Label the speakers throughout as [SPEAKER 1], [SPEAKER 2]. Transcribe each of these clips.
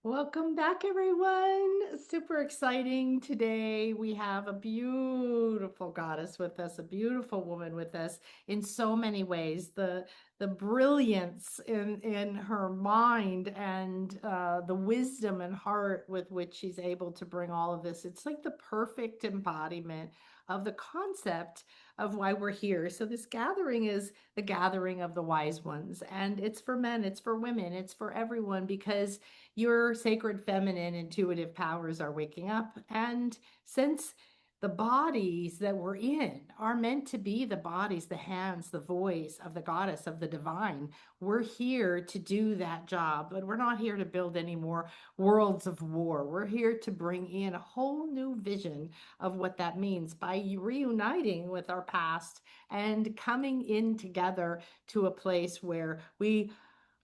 [SPEAKER 1] Welcome back, everyone. Super exciting today. We have a beautiful goddess with us, a beautiful woman with us in so many ways. The brilliance in her mind and the wisdom and heart with which she's able to bring all of this. It's like the perfect embodiment of the concept of why we're here. So this gathering is the gathering of the wise ones, and it's for men, it's for women, it's for everyone because your sacred feminine intuitive powers are waking up. And since the bodies that we're in are meant to be the bodies, the hands, the voice of the goddess, of the divine, we're here to do that job. But we're not here to build any more worlds of war. We're here to bring in a whole new vision of what that means by reuniting with our past and coming in together to a place where we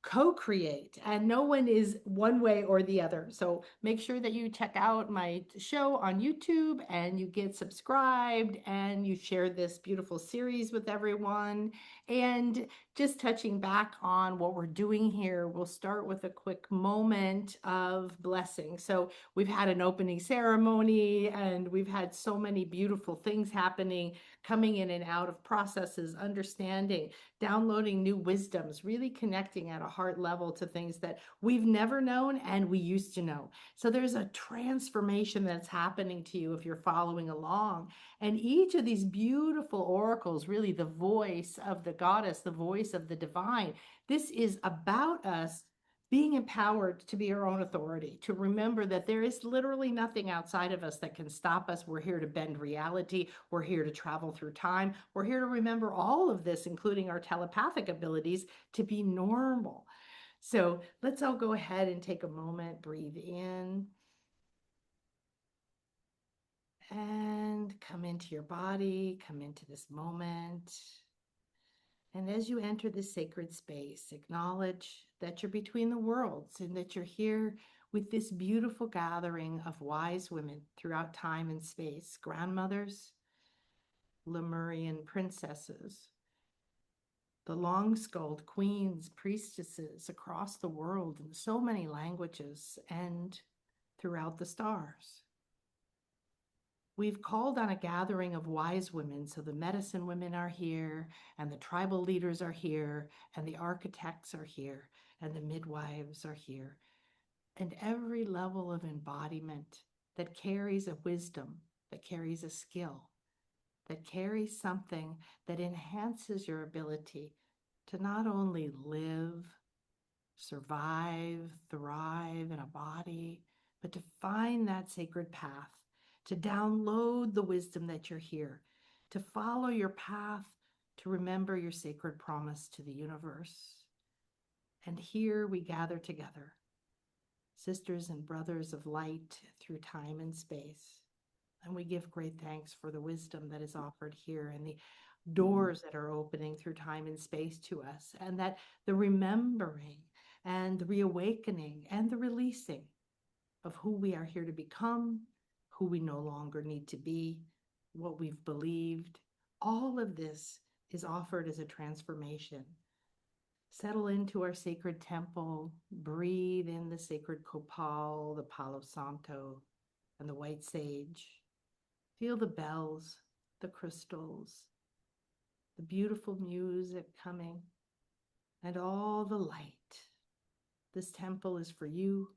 [SPEAKER 1] co-create, and no one is one way or the other. So make sure that you check out my show on YouTube and you get subscribed and you share this beautiful series with everyone. And just touching back on what we're doing here, we'll start with a quick moment of blessing. So we've had an opening ceremony and we've had so many beautiful things happening, coming in and out of processes, understanding, downloading new wisdoms, really connecting at a heart level to things that we've never known and we used to know. So there's a transformation that's happening to you if you're following along. And each of these beautiful oracles, really the voice of the goddess, the voice of the divine, this is about us being empowered to be our own authority, to remember that there is literally nothing outside of us that can stop us. We're here to bend reality. We're here to travel through time. We're here to remember all of this, including our telepathic abilities, to be normal. So let's all go ahead and take a moment, breathe in, and come into your body, come into this moment. And as you enter this sacred space, acknowledge that you're between the worlds and that you're here with this beautiful gathering of wise women throughout time and space, grandmothers, Lemurian princesses, the long-skulled queens, priestesses across the world in so many languages and throughout the stars. We've called on a gathering of wise women, so the medicine women are here, and the tribal leaders are here, and the architects are here, and the midwives are here, and every level of embodiment that carries a wisdom, that carries a skill, that carries something that enhances your ability to not only live, survive, thrive in a body, but to find that sacred path, to download the wisdom that you're here, to follow your path, to remember your sacred promise to the universe. And here we gather together, sisters and brothers of light through time and space. And we give great thanks for the wisdom that is offered here and the doors that are opening through time and space to us, and that the remembering and the reawakening and the releasing of who we are here to become, who we no longer need to be, what we've believed. All of this is offered as a transformation. Settle into our sacred temple, breathe in the sacred copal, the palo santo, and the white sage. Feel the bells, the crystals, the beautiful music coming, and all the light. This temple is for you,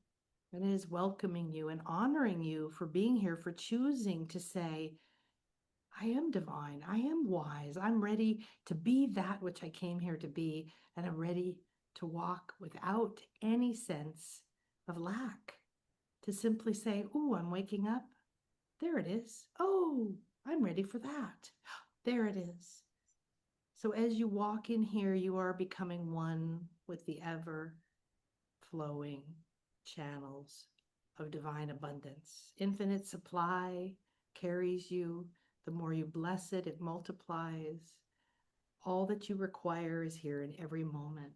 [SPEAKER 1] and it is welcoming you and honoring you for being here, for choosing to say, I am divine, I am wise, I'm ready to be that which I came here to be, and I'm ready to walk without any sense of lack, to simply say, oh, I'm waking up. There it is. Oh, I'm ready for that. There it is. So as you walk in here, you are becoming one with the ever flowing channels of divine abundance. Infinite supply carries you. The more you bless it, it multiplies. All that you require is here in every moment.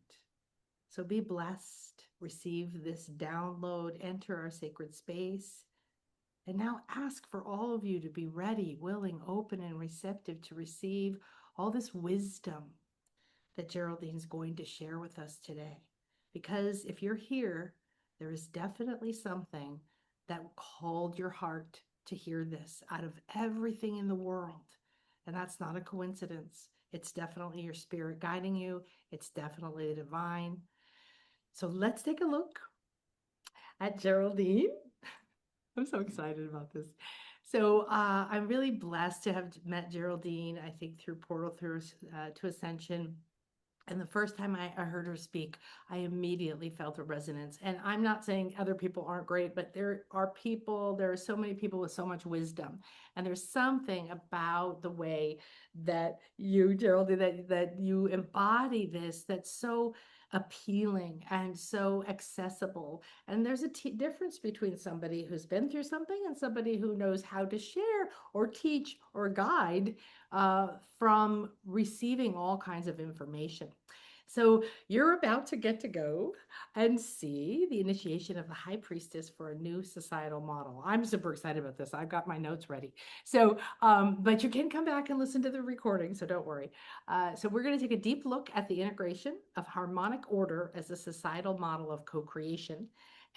[SPEAKER 1] So be blessed. Receive this download. Enter our sacred space. And now ask for all of you to be ready, willing, open, and receptive to receive all this wisdom that Geraldine's going to share with us today. Because if you're here, there is definitely something that called your heart to hear this out of everything in the world. And that's not a coincidence. It's definitely your spirit guiding you. It's definitely the divine. So let's take a look at Geraldine. I'm so excited about this. So I'm really blessed to have met Geraldine, I think through Portal through to Ascension. And the first time I heard her speak, I immediately felt a resonance. And I'm not saying other people aren't great, but there are so many people with so much wisdom. And there's something about the way that you, Geraldine, that you embody this that's so appealing and so accessible. And there's a difference between somebody who's been through something and somebody who knows how to share or teach or guide from receiving all kinds of information. So you're about to get to go and see the initiation of the High Priestess for a new societal model. I'm super excited about this. I've got my notes ready. So, but you can come back and listen to the recording, so don't worry. So we're going to take a deep look at the integration of harmonic order as a societal model of co-creation,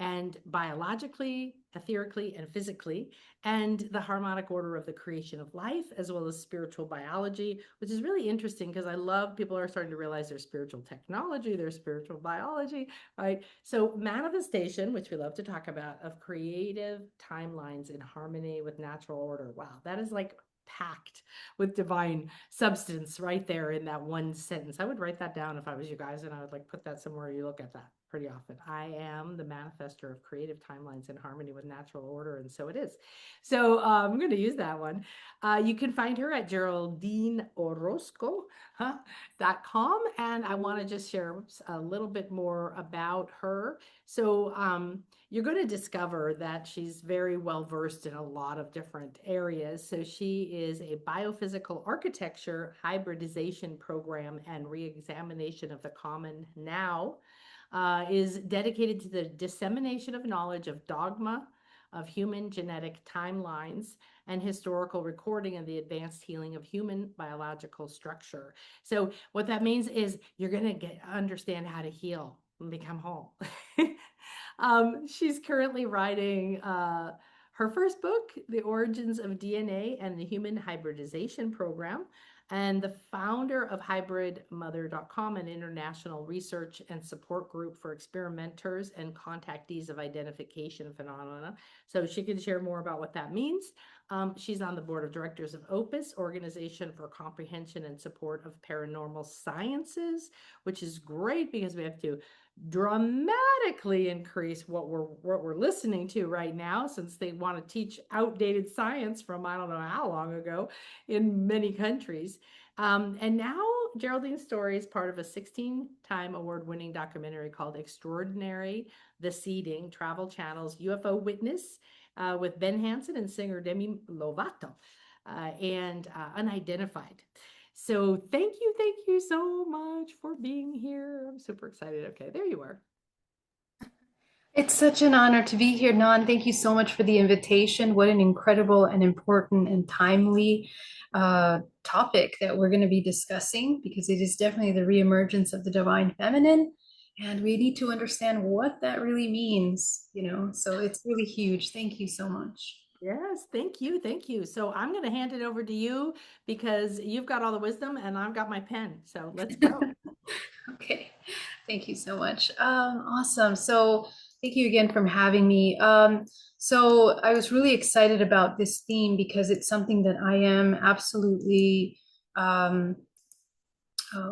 [SPEAKER 1] and biologically, etherically, and physically, and the harmonic order of the creation of life, as well as spiritual biology, which is really interesting because I love people are starting to realize there's spiritual technology, there's spiritual biology, right? So manifestation, which we love to talk about, of creative timelines in harmony with natural order. Wow, that is like packed with divine substance right there in that one sentence. I would write that down if I was you guys, and I would like put that somewhere you look at that pretty often. I am the manifester of creative timelines in harmony with natural order, and so it is. So I'm going to use that one. You can find her at GeraldineOrozco.com, and I want to just share a little bit more about her. So you're going to discover that she's very well versed in a lot of different areas. So she is a biophysical architecture, hybridization program, and reexamination of the common now. Is dedicated to the dissemination of knowledge of dogma, of human genetic timelines, and historical recording of the advanced healing of human biological structure. So what that means is you're going to understand how to heal and become whole. She's currently writing her first book, The Origins of DNA and the Human Hybridization Program, and the founder of hybridmother.com, an international research and support group for experimenters and contactees of identification phenomena. So she can share more about what that means. She's on the board of directors of Opus, Organization for Comprehension and Support of Paranormal Sciences, which is great because we have to dramatically increase what we're listening to right now, since they want to teach outdated science from I don't know how long ago in many countries. And now Geraldine's story is part of a 16-time award-winning documentary called Extraordinary: The Seeding, Travel Channel's UFO Witness, with Ben Hansen and singer Demi Lovato, and Unidentified. So thank you so much for being here. I'm super excited. Okay, there you are.
[SPEAKER 2] It's such an honor to be here, Nan. Thank you so much for the invitation. What an incredible and important and timely topic that we're going to be discussing, because it is definitely the reemergence of the divine feminine. And we need to understand what that really means, so it's really huge. Thank you so much.
[SPEAKER 1] Yes, thank you. Thank you. So I'm going to hand it over to you because you've got all the wisdom and I've got my pen. So let's go.
[SPEAKER 2] Okay, thank you so much. Awesome. So thank you again for having me. So I was really excited about this theme because it's something that I am absolutely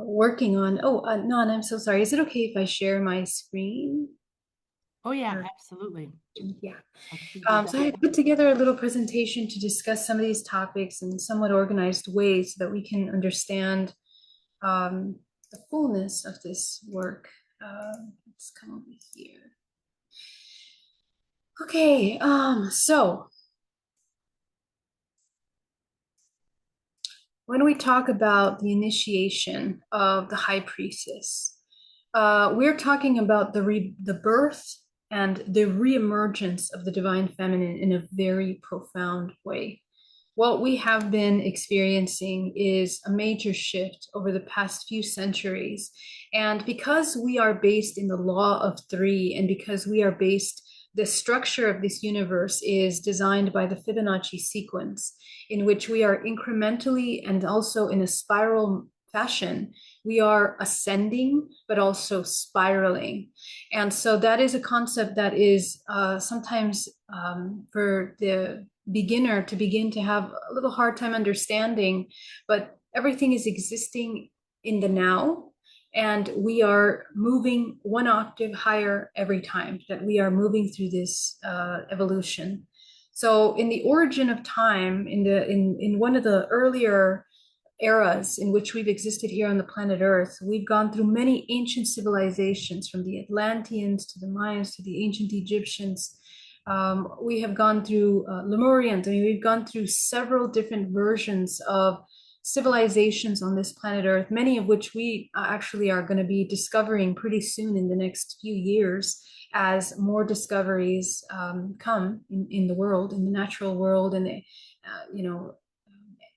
[SPEAKER 2] working on. Oh, Non, I'm so sorry. Is it okay if I share my screen?
[SPEAKER 1] Oh yeah, absolutely.
[SPEAKER 2] Yeah.
[SPEAKER 1] I should do
[SPEAKER 2] So I
[SPEAKER 1] that.
[SPEAKER 2] put together a little presentation to discuss some of these topics in somewhat organized ways so that we can understand the fullness of this work. Let's come over here. Okay, so when we talk about the initiation of the High Priestess, we're talking about the birth and the reemergence of the divine feminine in a very profound way. What we have been experiencing is a major shift over the past few centuries. And because we are based in the law of three, and because we are based, the structure of this universe is designed by the Fibonacci sequence, in which we are incrementally and also in a spiral fashion. We are ascending, but also spiraling. And so that is a concept that is sometimes for the beginner to begin to have a little hard time understanding, but everything is existing in the now. And we are moving one octave higher every time that we are moving through this evolution. So in the origin of time, in one of the earlier eras in which we've existed here on the planet Earth, we've gone through many ancient civilizations, from the Atlanteans to the Mayans to the ancient Egyptians. We have gone through Lemurians. I mean, we've gone through several different versions of civilizations on this planet Earth, many of which we actually are going to be discovering pretty soon in the next few years as more discoveries come in the world, in the natural world, and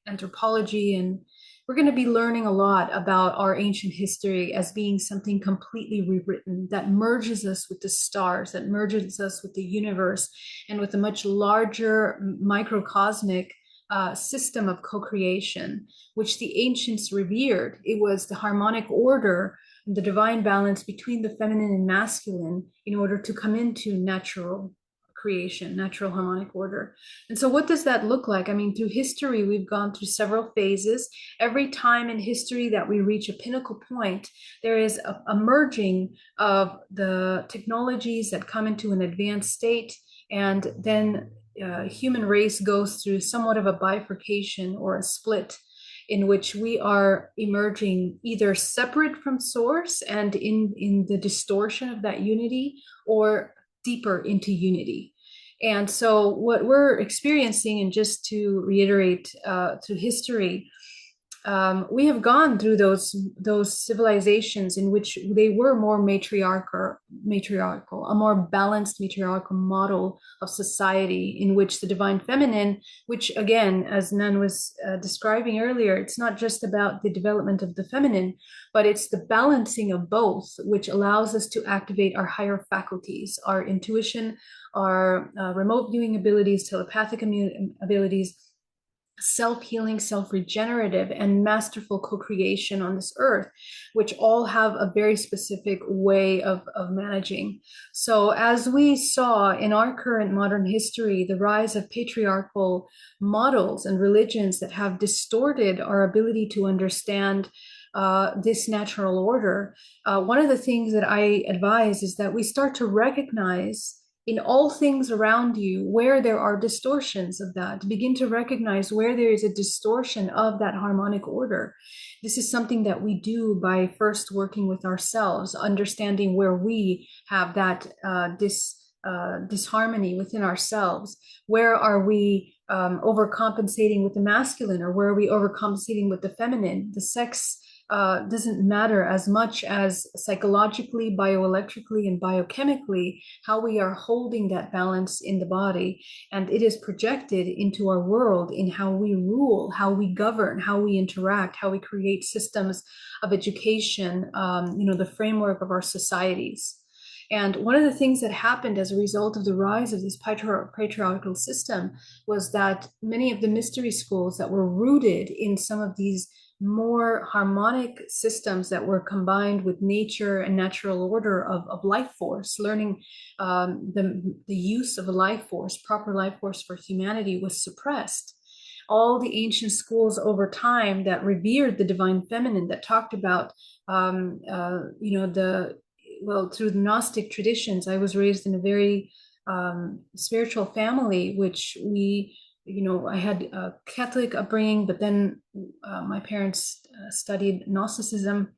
[SPEAKER 2] anthropology. And we're going to be learning a lot about our ancient history as being something completely rewritten that merges us with the stars, that merges us with the universe, and with a much larger microcosmic system of co-creation, which the ancients revered. It was the harmonic order, the divine balance between the feminine and masculine in order to come into natural creation, natural harmonic order. And so what does that look like? I mean, through history, we've gone through several phases. Every time in history that we reach a pinnacle point, there is a merging of the technologies that come into an advanced state, and then human race goes through somewhat of a bifurcation or a split, in which we are emerging either separate from source and in the distortion of that unity, or deeper into unity. And so what we're experiencing, and just to reiterate through history, we have gone through those civilizations in which they were more matriarchal, a more balanced matriarchal model of society, in which the divine feminine, which again, as Nan was describing earlier, it's not just about the development of the feminine, but it's the balancing of both, which allows us to activate our higher faculties, our intuition, our remote viewing abilities, telepathic abilities, self-healing, self-regenerative, and masterful co-creation on this earth, which all have a very specific way of managing. So as we saw in our current modern history, the rise of patriarchal models and religions that have distorted our ability to understand this natural order, one of the things that I advise is that we start to recognize in all things around you where there are distortions of that, to begin to recognize where there is a distortion of that harmonic order. This is something that we do by first working with ourselves, understanding where we have that disharmony within ourselves. Where are we overcompensating with the masculine, or where are we overcompensating with the feminine? The sex doesn't matter as much as psychologically, bioelectrically, and biochemically, how we are holding that balance in the body. And it is projected into our world in how we rule, how we govern, how we interact, how we create systems of education, the framework of our societies. And one of the things that happened as a result of the rise of this patriarchal system was that many of the mystery schools that were rooted in some of these more harmonic systems that were combined with nature and natural order of life force, learning the use of a life force, proper life force for humanity, was suppressed. All the ancient schools over time that revered the divine feminine, that talked about, through the Gnostic traditions. I was raised in a very spiritual family, which I had a Catholic upbringing, but then my parents studied Gnosticism.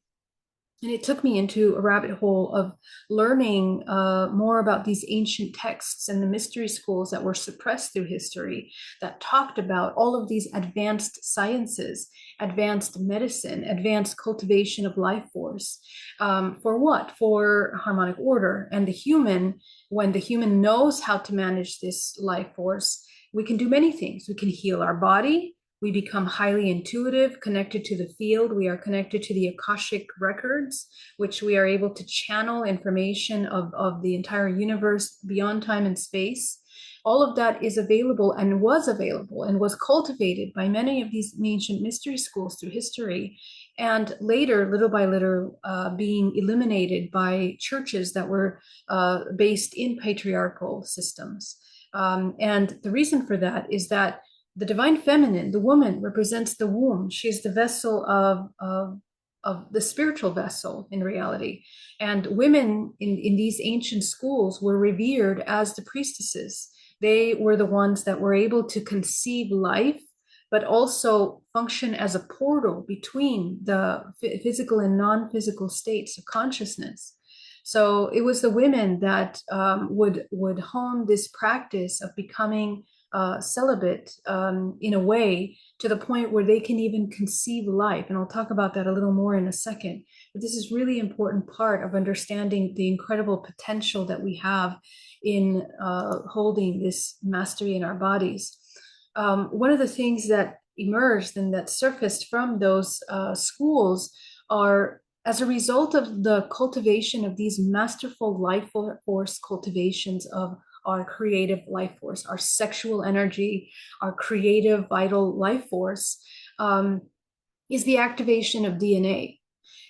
[SPEAKER 2] And it took me into a rabbit hole of learning more about these ancient texts and the mystery schools that were suppressed through history, that talked about all of these advanced sciences, advanced medicine, advanced cultivation of life force. For what? For harmonic order. And the human, when the human knows how to manage this life force, we can do many things. We can heal our body. We become highly intuitive, connected to the field. We are connected to the Akashic records, which we are able to channel information of the entire universe beyond time and space. All of that is available and was cultivated by many of these ancient mystery schools through history, and later, little by little, being eliminated by churches that were based in patriarchal systems. And the reason for that is that the divine feminine, the woman, represents the womb. She is the vessel of the spiritual vessel in reality. And women in these ancient schools were revered as the priestesses. They were the ones that were able to conceive life, but also function as a portal between the physical and non-physical states of consciousness. So it was the women that would hone this practice of becoming celibate in a way to the point where they can even conceive life. And I'll talk about that a little more in a second. But this is really important part of understanding the incredible potential that we have in holding this mastery in our bodies. One of the things that emerged and that surfaced from those schools are, as a result of the cultivation of these masterful life force cultivations of our creative life force, our sexual energy, our creative vital life force, is the activation of DNA.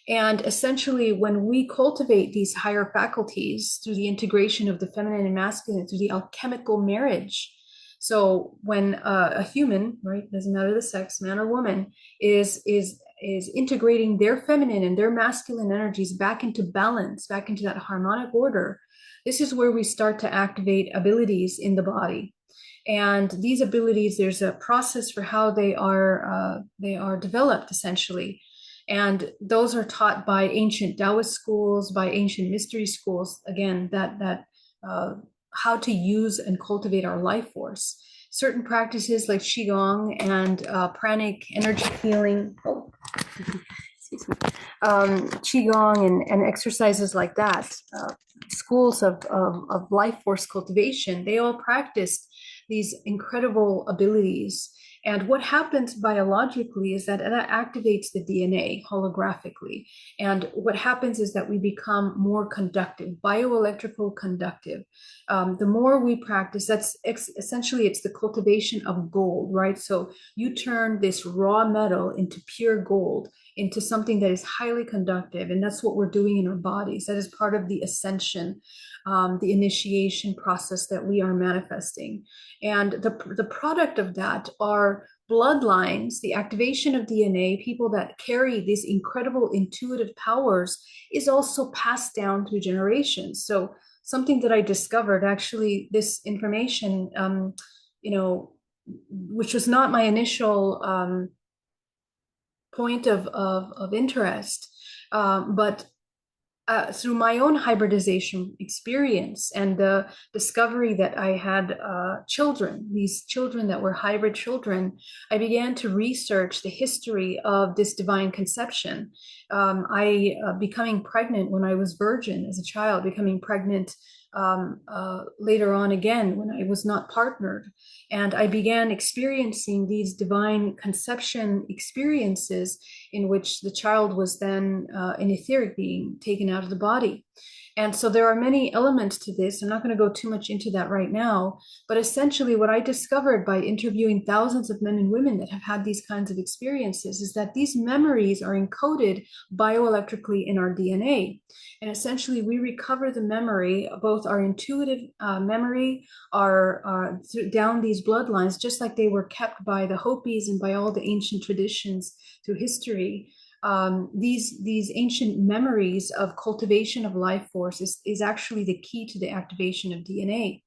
[SPEAKER 2] And essentially, when we cultivate these higher faculties through the integration of the feminine and masculine, through the alchemical marriage, so when a human, right, doesn't matter the sex, man or woman, is integrating their feminine and their masculine energies back into balance, back into that harmonic order, this is where we start to activate abilities in the body. And these abilities, there's a process for how they are developed, essentially. And those are taught by ancient Taoist schools, by ancient mystery schools, again, that how to use and cultivate our life force. Certain practices like Qigong and pranic energy healing, Qigong and exercises like that, schools of life force cultivation, they all practiced these incredible abilities. And what happens biologically is that activates the DNA holographically. And what happens is that we become more conductive, bioelectrical conductive. The more we practice, that's essentially, it's the cultivation of gold, right? So you turn this raw metal into pure gold, into something that is highly conductive. And that's what we're doing in our bodies. That is part of the ascension, the initiation process that we are manifesting. And the product of that are bloodlines, the activation of DNA. People that carry these incredible intuitive powers is also passed down through generations. So something that I discovered, actually, this information, which was not my initial point of interest, but through my own hybridization experience and the discovery that I had these children that were hybrid children, I began to research the history of this divine conception. I becoming pregnant when I was virgin as a child, becoming pregnant later on again when I was not partnered. And I began experiencing these divine conception experiences in which the child was then an etheric being taken out of the body. And so there are many elements to this. I'm not going to go too much into that right now, but essentially what I discovered by interviewing thousands of men and women that have had these kinds of experiences is that these memories are encoded bioelectrically in our DNA. And essentially we recover the memory, both our intuitive memory, down these bloodlines, just like they were kept by the Hopis and by all the ancient traditions through history. These ancient memories of cultivation of life force is actually the key to the activation of DNA.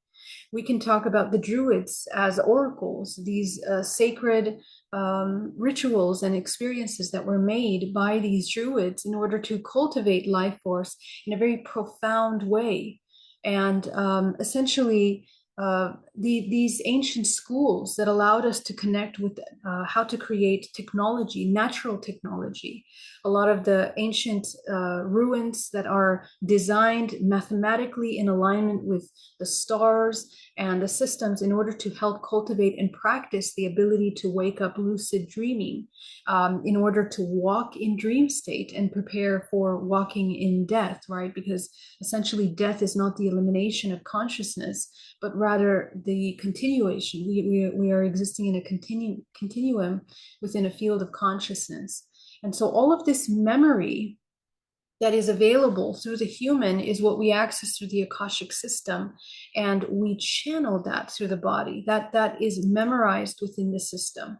[SPEAKER 2] We can talk about the Druids as oracles, these sacred rituals and experiences that were made by these Druids in order to cultivate life force in a very profound way. And essentially, these ancient schools that allowed us to connect with how to create technology, natural technology. A lot of the ancient ruins that are designed mathematically in alignment with the stars and the systems in order to help cultivate and practice the ability to wake up lucid dreaming, in order to walk in dream state and prepare for walking in death, right? Because essentially death is not the elimination of consciousness, but rather the continuation. We are existing in a continuum within a field of consciousness. And so all of this memory that is available through the human is what we access through the Akashic system, and we channel that through the body. That is memorized within the system.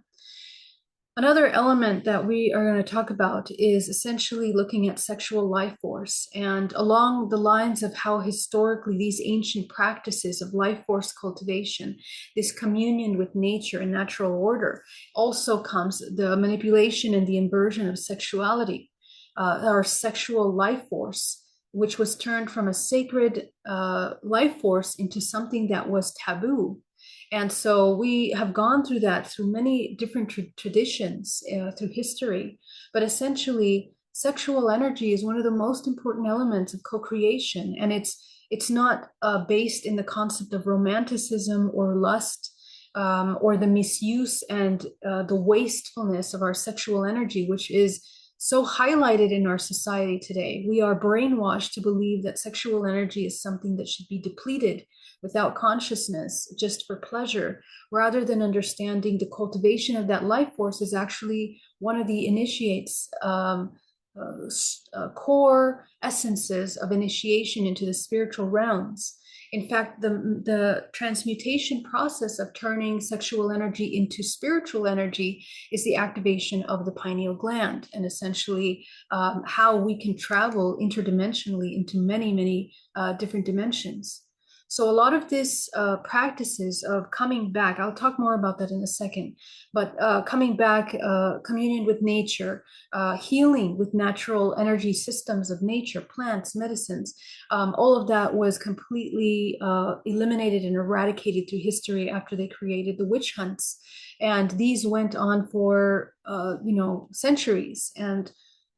[SPEAKER 2] Another element that we are going to talk about is essentially looking at sexual life force, and along the lines of how historically these ancient practices of life force cultivation, this communion with nature and natural order, also comes the manipulation and the inversion of sexuality, our sexual life force, which was turned from a sacred life force into something that was taboo. And so we have gone through that through many different traditions through history. But essentially, sexual energy is one of the most important elements of co-creation. And it's not based in the concept of romanticism or lust, or the misuse and the wastefulness of our sexual energy, which is so highlighted in our society today. We are brainwashed to believe that sexual energy is something that should be depleted without consciousness, just for pleasure, rather than understanding the cultivation of that life force is actually one of the initiates, core essences of initiation into the spiritual realms. In fact, the transmutation process of turning sexual energy into spiritual energy is the activation of the pineal gland, and essentially how we can travel interdimensionally into many, many different dimensions. So a lot of this practices of coming back, I'll talk more about that in a second, but coming back, communion with nature, healing with natural energy systems of nature, plants, medicines, all of that was completely eliminated and eradicated through history after they created the witch hunts. And these went on for, centuries. And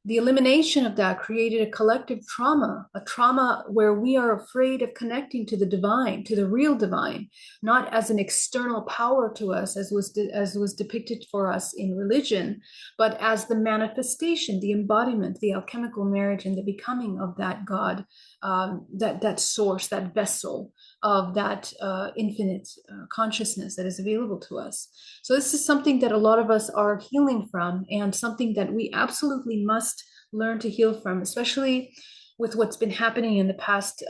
[SPEAKER 2] the elimination of that created a collective trauma, a trauma where we are afraid of connecting to the divine, to the real divine, not as an external power to us, as was depicted for us in religion, but as the manifestation, the embodiment, the alchemical marriage, and the becoming of that God, that source, that vessel of that infinite consciousness that is available to us. So this is something that a lot of us are healing from, and something that we absolutely must learn to heal from, especially with what's been happening in the past,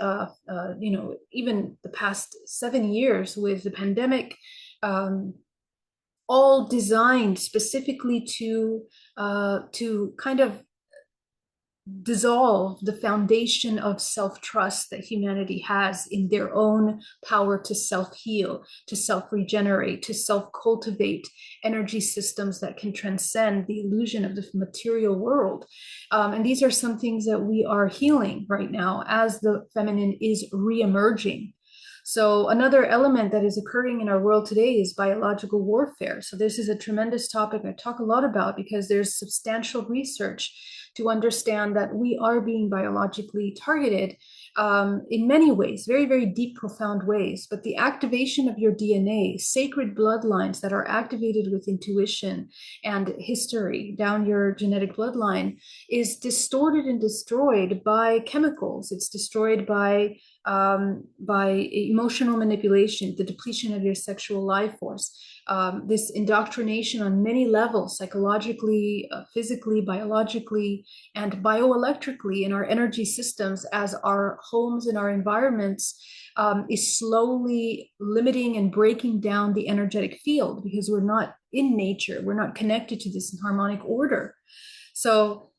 [SPEAKER 2] even the past 7 years with the pandemic, all designed specifically to kind of dissolve the foundation of self-trust that humanity has in their own power to self-heal, to self-regenerate, to self-cultivate energy systems that can transcend the illusion of the material world. And these are some things that we are healing right now as the feminine is re-emerging. So another element that is occurring in our world today is biological warfare. So this is a tremendous topic I talk a lot about because there's substantial research to understand that we are being biologically targeted in many ways, very, very deep, profound ways. But the activation of your DNA, sacred bloodlines that are activated with intuition and history down your genetic bloodline, is distorted and destroyed by chemicals. It's destroyed by emotional manipulation, the depletion of your sexual life force, this indoctrination on many levels, psychologically, physically, biologically, and bioelectrically in our energy systems as our homes and our environments, is slowly limiting and breaking down the energetic field because we're not in nature. We're not connected to this harmonic order. So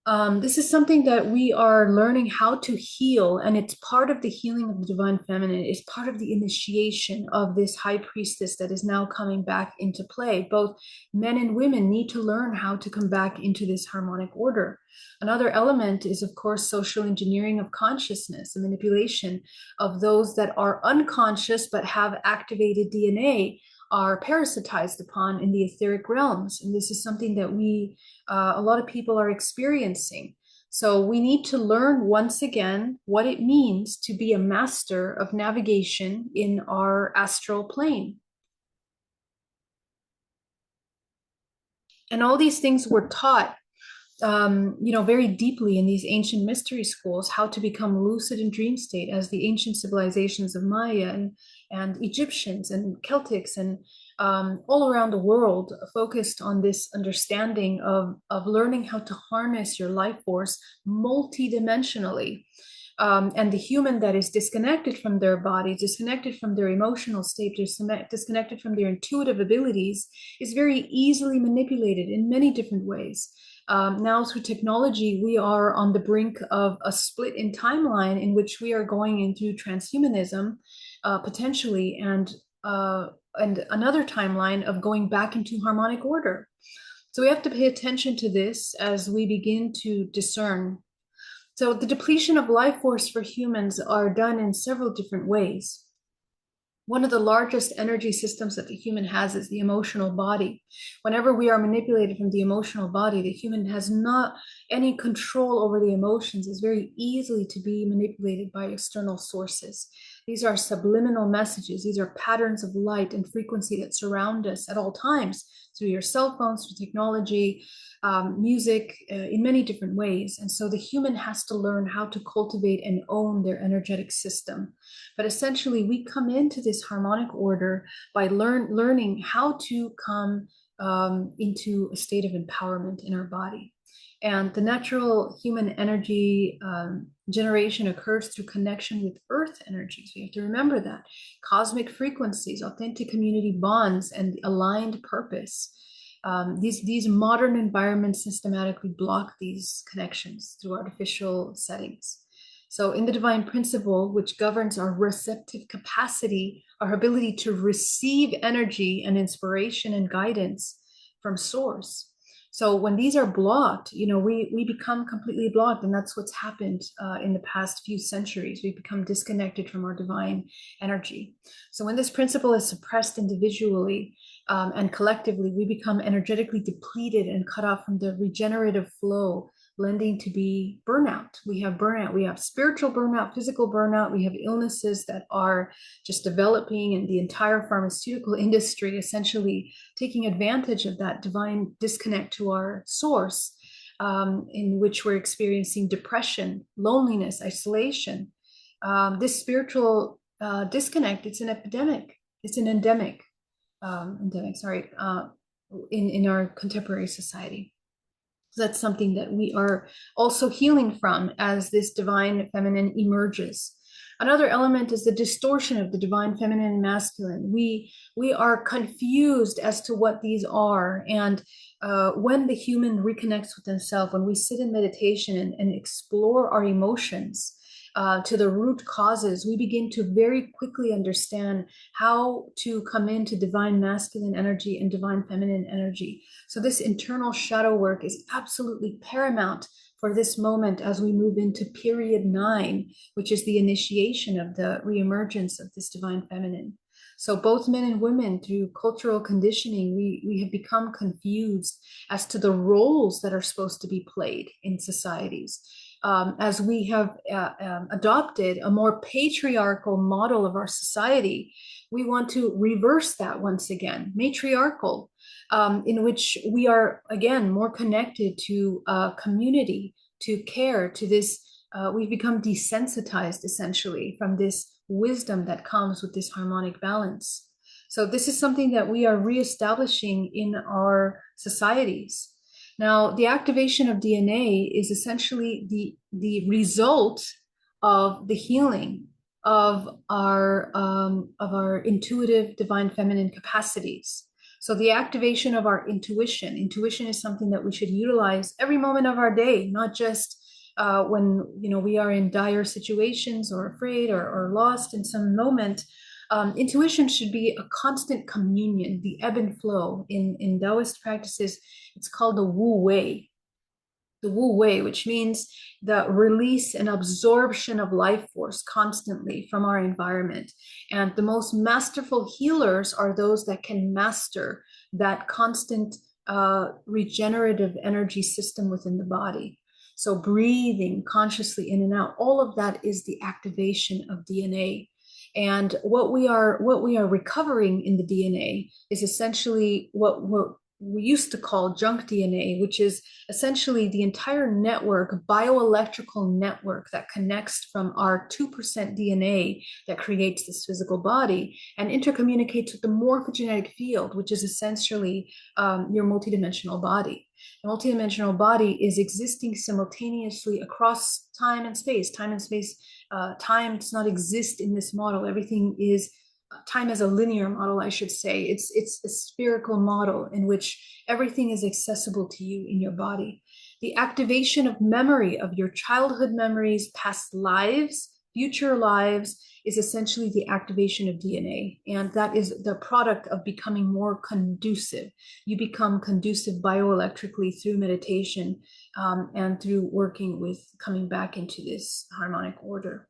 [SPEAKER 2] This is something that we are learning how to heal, and it's part of the healing of the divine feminine. It's part of the initiation of this high priestess that is now coming back into play. Both men and women need to learn how to come back into this harmonic order. Another element is, of course, social engineering of consciousness, the manipulation of those that are unconscious but have activated DNA are parasitized upon in the etheric realms. And this is something that a lot of people are experiencing. So we need to learn once again what it means to be a master of navigation in our astral plane. And all these things were taught very deeply in these ancient mystery schools, how to become lucid in dream state, as the ancient civilizations of Maya and Egyptians and Celtics and all around the world focused on this understanding of learning how to harness your life force multidimensionally. And the human that is disconnected from their body, disconnected from their emotional state, disconnected from their intuitive abilities, is very easily manipulated in many different ways. Now, through technology, we are on the brink of a split in timeline in which we are going into transhumanism, potentially, and another timeline of going back into harmonic order. So we have to pay attention to this as we begin to discern. So the depletion of life force for humans are done in several different ways. One of the largest energy systems that the human has is the emotional body. Whenever we are manipulated from the emotional body, the human has not any control over the emotions, is very easily to be manipulated by external sources. These are subliminal messages. These are patterns of light and frequency that surround us at all times through your cell phones, through technology, music, in many different ways. And so the human has to learn how to cultivate and own their energetic system. But essentially, we come into this harmonic order by learning how to come into a state of empowerment in our body. And the natural human energy generation occurs through connection with earth energies. We have to remember that. Cosmic frequencies, authentic community bonds, and aligned purpose. These modern environments systematically block these connections through artificial settings. So in the divine principle, which governs our receptive capacity, our ability to receive energy and inspiration and guidance from source. So when these are blocked, we become completely blocked. And that's what's happened in the past few centuries. We become disconnected from our divine energy. So when this principle is suppressed individually and collectively, we become energetically depleted and cut off from the regenerative flow, lending to be burnout. We have spiritual burnout, physical burnout. We have illnesses that are just developing, and the entire pharmaceutical industry essentially taking advantage of that divine disconnect to our source, in which we're experiencing depression, loneliness, isolation. This spiritual disconnect, it's an epidemic. It's an endemic, in our contemporary society. So that's something that we are also healing from as this divine feminine emerges. Another element is the distortion of the divine feminine and masculine. We are confused as to what these are. And when the human reconnects with himself, when we sit in meditation and explore our emotions, to the root causes, we begin to very quickly understand how to come into divine masculine energy and divine feminine energy. So this internal shadow work is absolutely paramount for this moment as we move into period 9, which is the initiation of the reemergence of this divine feminine. So both men and women, through cultural conditioning, we have become confused as to the roles that are supposed to be played in societies. As we have adopted a more patriarchal model of our society, we want to reverse that once again, matriarchal, in which we are, again, more connected to community, to care, to this. We've become desensitized, essentially, from this wisdom that comes with this harmonic balance. So this is something that we are reestablishing in our societies. Now, the activation of DNA is essentially the result of the healing of our intuitive divine feminine capacities. So the activation of our intuition. Intuition is something that we should utilize every moment of our day, not just when we are in dire situations or afraid or lost in some moment. Intuition should be a constant communion, the ebb and flow. In Taoist practices, it's called the Wu Wei. The Wu Wei, which means the release and absorption of life force constantly from our environment. And the most masterful healers are those that can master that constant regenerative energy system within the body. So breathing consciously in and out, all of that is the activation of DNA. And what we are recovering in the DNA is essentially what we used to call junk DNA, which is essentially the entire network, bioelectrical network that connects from our 2% DNA that creates this physical body and intercommunicates with the morphogenetic field, which is essentially your multidimensional body. The multidimensional body is existing simultaneously across time and space. Time does not exist in this model. Everything is time as a linear model, I should say. It's a spherical model in which everything is accessible to you in your body. The activation of memory of your childhood memories, past lives, future lives is essentially the activation of DNA. And that is the product of becoming more conducive. You become conducive bioelectrically through meditation and through working with coming back into this harmonic order.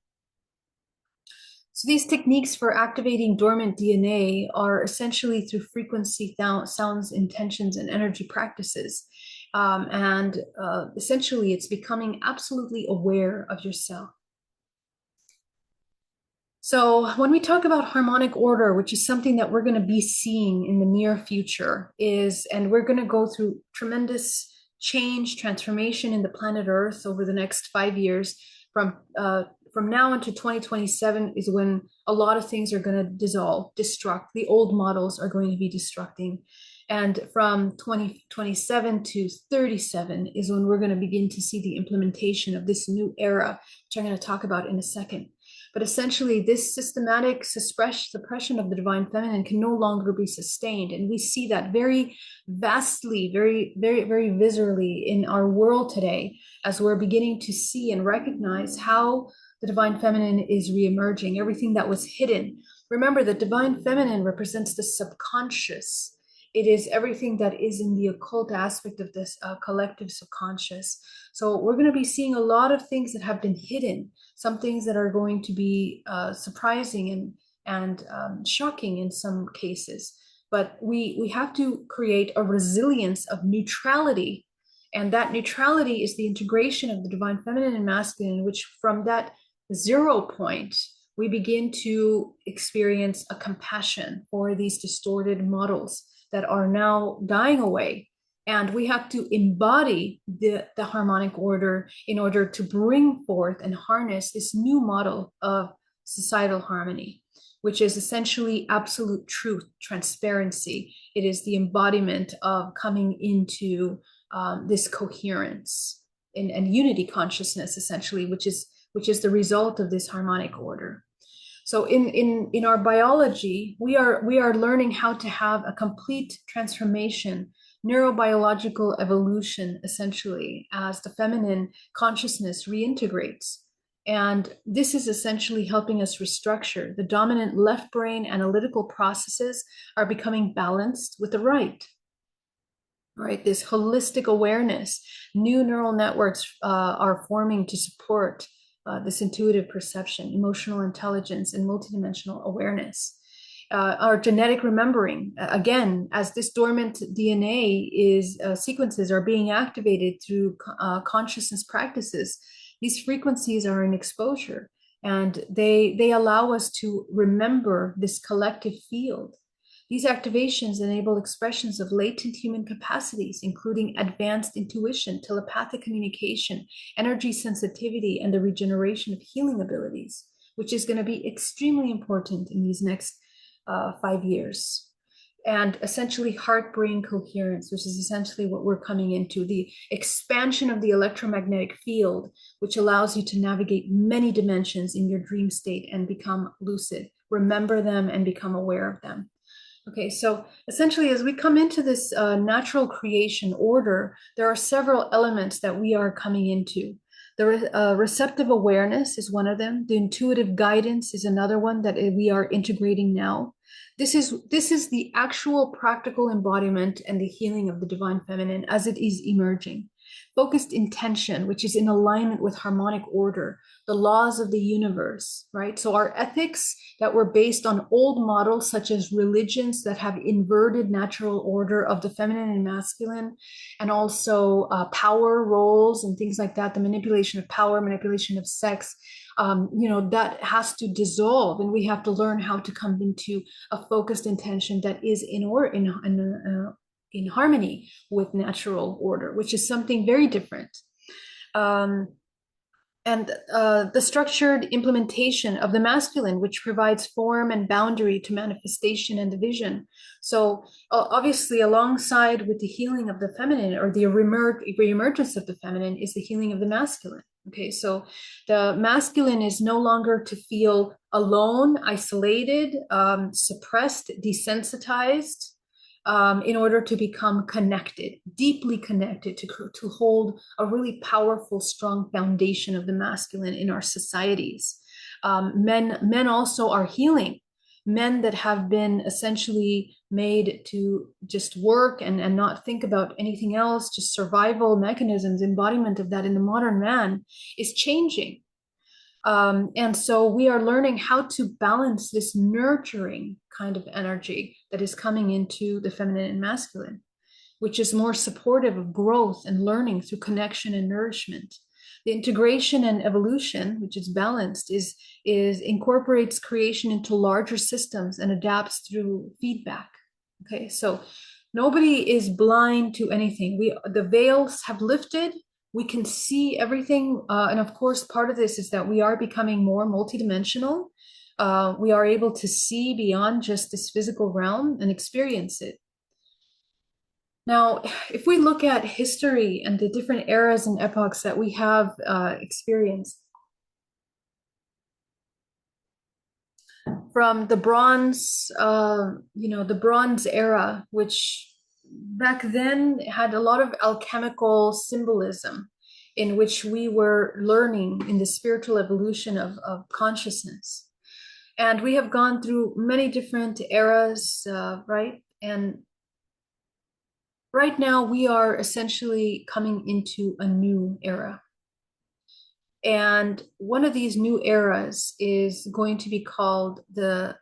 [SPEAKER 2] So these techniques for activating dormant DNA are essentially through frequency, sounds, intentions, and energy practices. Essentially, it's becoming absolutely aware of yourself. So when we talk about harmonic order, which is something that we're going to be seeing in the near future, and we're going to go through tremendous change, transformation in the planet Earth over the next 5 years. From now into 2027 is when a lot of things are going to destruct. The old models are going to be destructing. And from 2027 to 37 is when we're going to begin to see the implementation of this new era, which I'm going to talk about in a second. But essentially, this systematic suppression of the divine feminine can no longer be sustained. And we see that very vastly, very, very, very viscerally in our world today, as we're beginning to see and recognize how the divine feminine is reemerging, everything that was hidden. Remember, the divine feminine represents the subconscious. It is everything that is in the occult aspect of this collective subconscious. So we're going to be seeing a lot of things that have been hidden, some things that are going to be surprising and shocking in some cases. But we have to create a resilience of neutrality. And that neutrality is the integration of the divine feminine and masculine, which from that 0 point, we begin to experience a compassion for these distorted models that are now dying away. And we have to embody the harmonic order in order to bring forth and harness this new model of societal harmony, which is essentially absolute truth, transparency. It is the embodiment of coming into this coherence and unity consciousness, essentially, which is the result of this harmonic order. So in our biology, we are learning how to have a complete transformation, neurobiological evolution, essentially, as the feminine consciousness reintegrates. And this is essentially helping us restructure. The dominant left brain analytical processes are becoming balanced with the right. Right, this holistic awareness, new neural networks are forming to support this intuitive perception, emotional intelligence, and multidimensional awareness. Our genetic remembering, again, as this dormant DNA sequences are being activated through consciousness practices, these frequencies are in exposure, and they allow us to remember this collective field. These activations enable expressions of latent human capacities, including advanced intuition, telepathic communication, energy sensitivity, and the regeneration of healing abilities, which is going to be extremely important in these next 5 years. And essentially heart-brain coherence, which is essentially what we're coming into, the expansion of the electromagnetic field, which allows you to navigate many dimensions in your dream state and become lucid, remember them and become aware of them. Okay, so essentially, as we come into this natural creation order, there are several elements that we are coming into. The receptive awareness is one of them. The intuitive guidance is another one that we are integrating now. This is the actual practical embodiment and the healing of the divine feminine as it is emerging. Focused intention, which is in alignment with harmonic order, the laws of the universe, right? So our ethics that were based on old models, such as religions that have inverted natural order of the feminine and masculine, and also power roles and things like that, the manipulation of power, manipulation of sex, that has to dissolve, and we have to learn how to come into a focused intention that is in harmony with natural order, which is something very different. And the structured implementation of the masculine, which provides form and boundary to manifestation and division. So obviously, alongside with the healing of the feminine, or the reemergence of the feminine, is the healing of the masculine. Okay, so the masculine is no longer to feel alone, isolated, suppressed, desensitized, in order to become connected, deeply connected, to hold a really powerful, strong foundation of the masculine in our societies. Men also are healing. Men that have been essentially made to just work and not think about anything else, just survival mechanisms, embodiment of that in the modern man is changing. And so we are learning how to balance this nurturing kind of energy that is coming into the feminine and masculine, which is more supportive of growth and learning through connection and nourishment. The integration and evolution, which is balanced, is incorporates creation into larger systems and adapts through feedback. Okay, so nobody is blind to anything. The veils have lifted. We can see everything. And of course, part of this is that we are becoming more multidimensional. We are able to see beyond just this physical realm and experience it. Now, if we look at history and the different eras and epochs that we have experienced, from the the Bronze era, which back then had a lot of alchemical symbolism, in which we were learning in the spiritual evolution of consciousness. And we have gone through many different eras, right? And right now we are essentially coming into a new era. And one of these new eras is going to be called the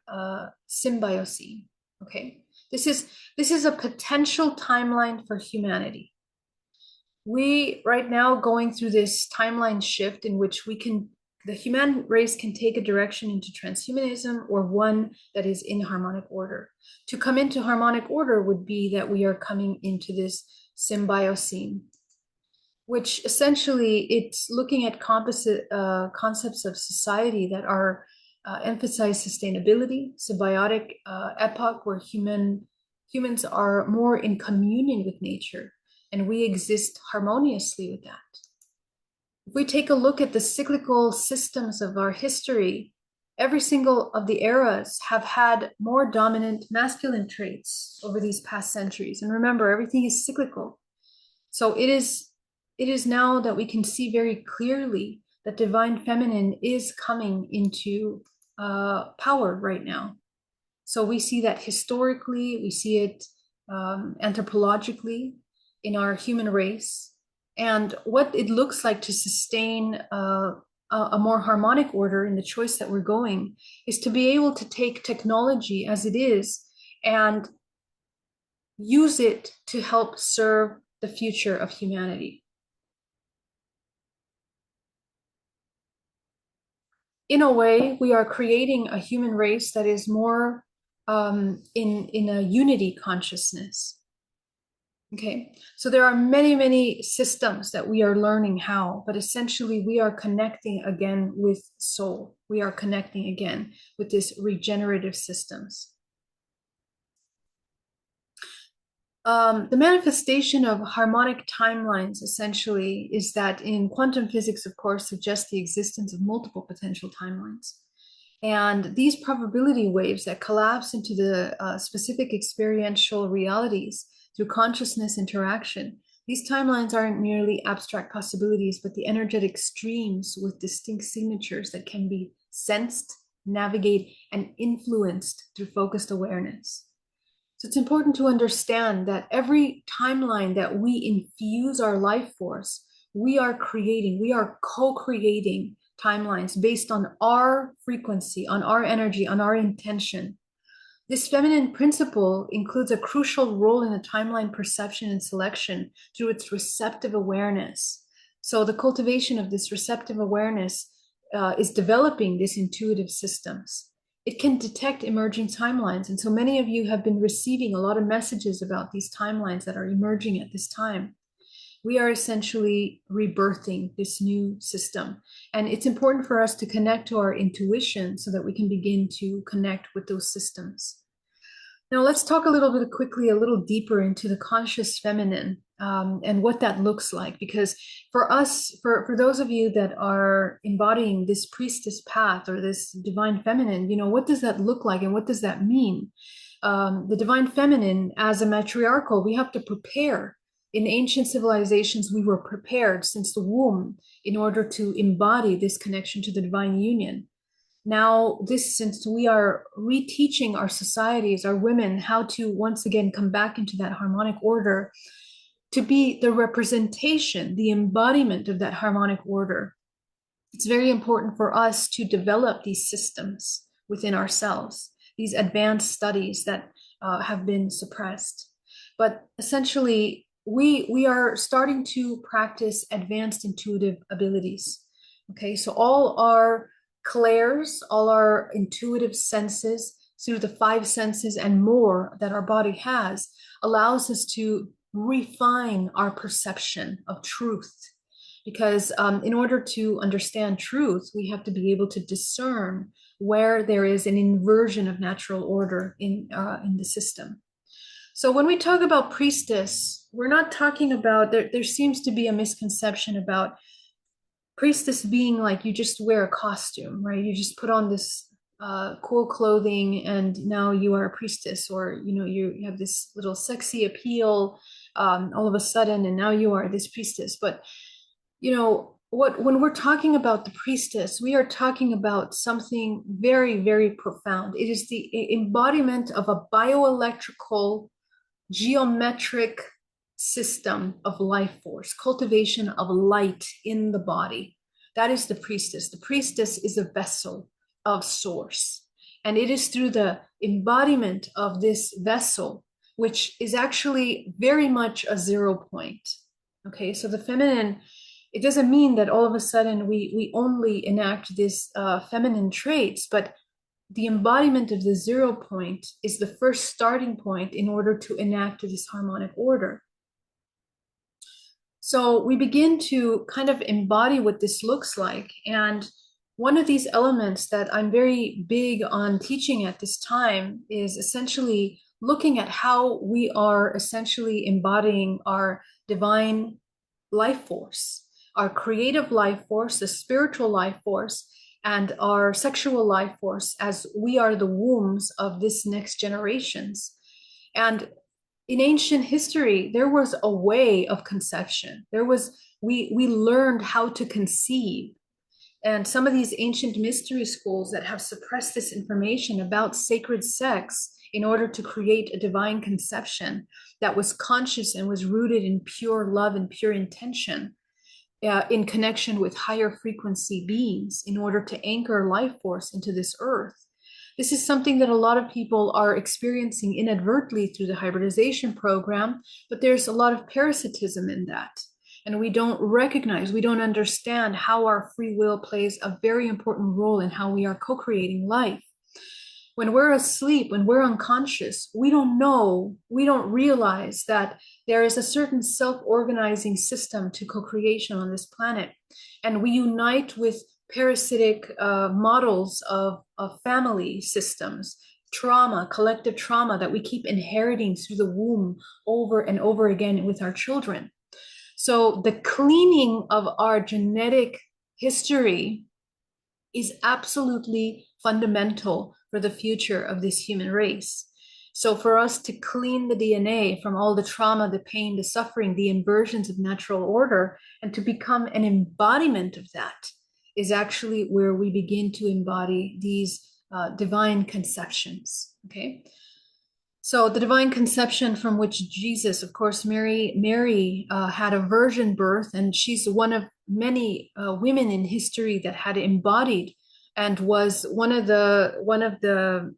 [SPEAKER 2] Symbiocene. Okay, this is a potential timeline for humanity. We right now going through this timeline shift in which the human race can take a direction into transhumanism, or one that is in harmonic order. To come into harmonic order would be that we are coming into this Symbiocene, which essentially it's looking at composite concepts of society that are emphasize sustainability, symbiotic epoch where humans are more in communion with nature, and we exist harmoniously with that. If we take a look at the cyclical systems of our history, every single of the eras have had more dominant masculine traits over these past centuries. And remember, everything is cyclical. So it is now that we can see very clearly that divine feminine is coming into power right now. So we see that historically, we see it anthropologically in our human race, and what it looks like to sustain a more harmonic order in the choice that we're going is to be able to take technology as it is and use it to help serve the future of humanity. In a way, we are creating a human race that is more in a unity consciousness. Okay, so there are many, many systems that we are learning how, but essentially we are connecting again with soul. We are connecting again with this regenerative systems. The manifestation of harmonic timelines essentially is that in quantum physics, of course, suggests the existence of multiple potential timelines. And these probability waves that collapse into the specific experiential realities through consciousness interaction, these timelines aren't merely abstract possibilities, but the energetic streams with distinct signatures that can be sensed, navigate, and influenced through focused awareness. So it's important to understand that every timeline that we infuse our life force, we are co-creating timelines based on our frequency, on our energy, on our intention. This feminine principle includes a crucial role in the timeline perception and selection through its receptive awareness. So the cultivation of this receptive awareness is developing these intuitive systems. It can detect emerging timelines. And so many of you have been receiving a lot of messages about these timelines that are emerging at this time. We are essentially rebirthing this new system. And it's important for us to connect to our intuition so that we can begin to connect with those systems. Now, let's talk a little bit quickly, a little deeper into the conscious feminine and what that looks like. Because for us, for those of you that are embodying this priestess path or this divine feminine, what does that look like and what does that mean? The divine feminine, as a matriarchal, we have to prepare. In ancient civilizations, we were prepared since the womb in order to embody this connection to the divine union. Now, since we are reteaching our societies, our women, how to once again come back into that harmonic order, to be the representation, the embodiment of that harmonic order, it's very important for us to develop these systems within ourselves, these advanced studies that have been suppressed. But essentially, we are starting to practice advanced intuitive abilities. Okay, so all our clairs, all our intuitive senses through the 5 senses and more that our body has allows us to refine our perception of truth. Because in order to understand truth, we have to be able to discern where there is an inversion of natural order in the system. So when we talk about priestess, we're not talking about, there seems to be a misconception about priestess being like you just wear a costume, right? You just put on this cool clothing and now you are a priestess, or you have this little sexy appeal all of a sudden and now you are this priestess. But when we're talking about the priestess, we are talking about something very, very profound. It is the embodiment of a bioelectrical geometric system of life force, cultivation of light in the body. That is the priestess. The priestess is a vessel of source. And it is through the embodiment of this vessel, which is actually very much a 0 point. Okay, so the feminine, it doesn't mean that all of a sudden we only enact this feminine traits, but the embodiment of the 0 point is the first starting point in order to enact this harmonic order. So we begin to kind of embody what this looks like. And one of these elements that I'm very big on teaching at this time is essentially looking at how we are essentially embodying our divine life force, our creative life force, the spiritual life force, and our sexual life force, as we are the wombs of this next generations. And in ancient history, there was a way of conception. We learned how to conceive. And some of these ancient mystery schools that have suppressed this information about sacred sex in order to create a divine conception that was conscious and was rooted in pure love and pure intention, in connection with higher frequency beings in order to anchor life force into this earth. This is something that a lot of people are experiencing inadvertently through the hybridization program, but there's a lot of parasitism in that. And we don't recognize, we don't understand how our free will plays a very important role in how we are co-creating life. When we're asleep, when we're unconscious, we don't know, we don't realize that there is a certain self-organizing system to co-creation on this planet. And we unite with parasitic models of family systems, trauma, collective trauma that we keep inheriting through the womb over and over again with our children. So the cleaning of our genetic history is absolutely fundamental for the future of this human race. So for us to clean the DNA from all the trauma, the pain, the suffering, the inversions of natural order, and to become an embodiment of that is actually where we begin to embody these divine conceptions. Okay. So the divine conception from which Jesus, of course, Mary had a virgin birth, and she's one of many women in history that had embodied and was one of the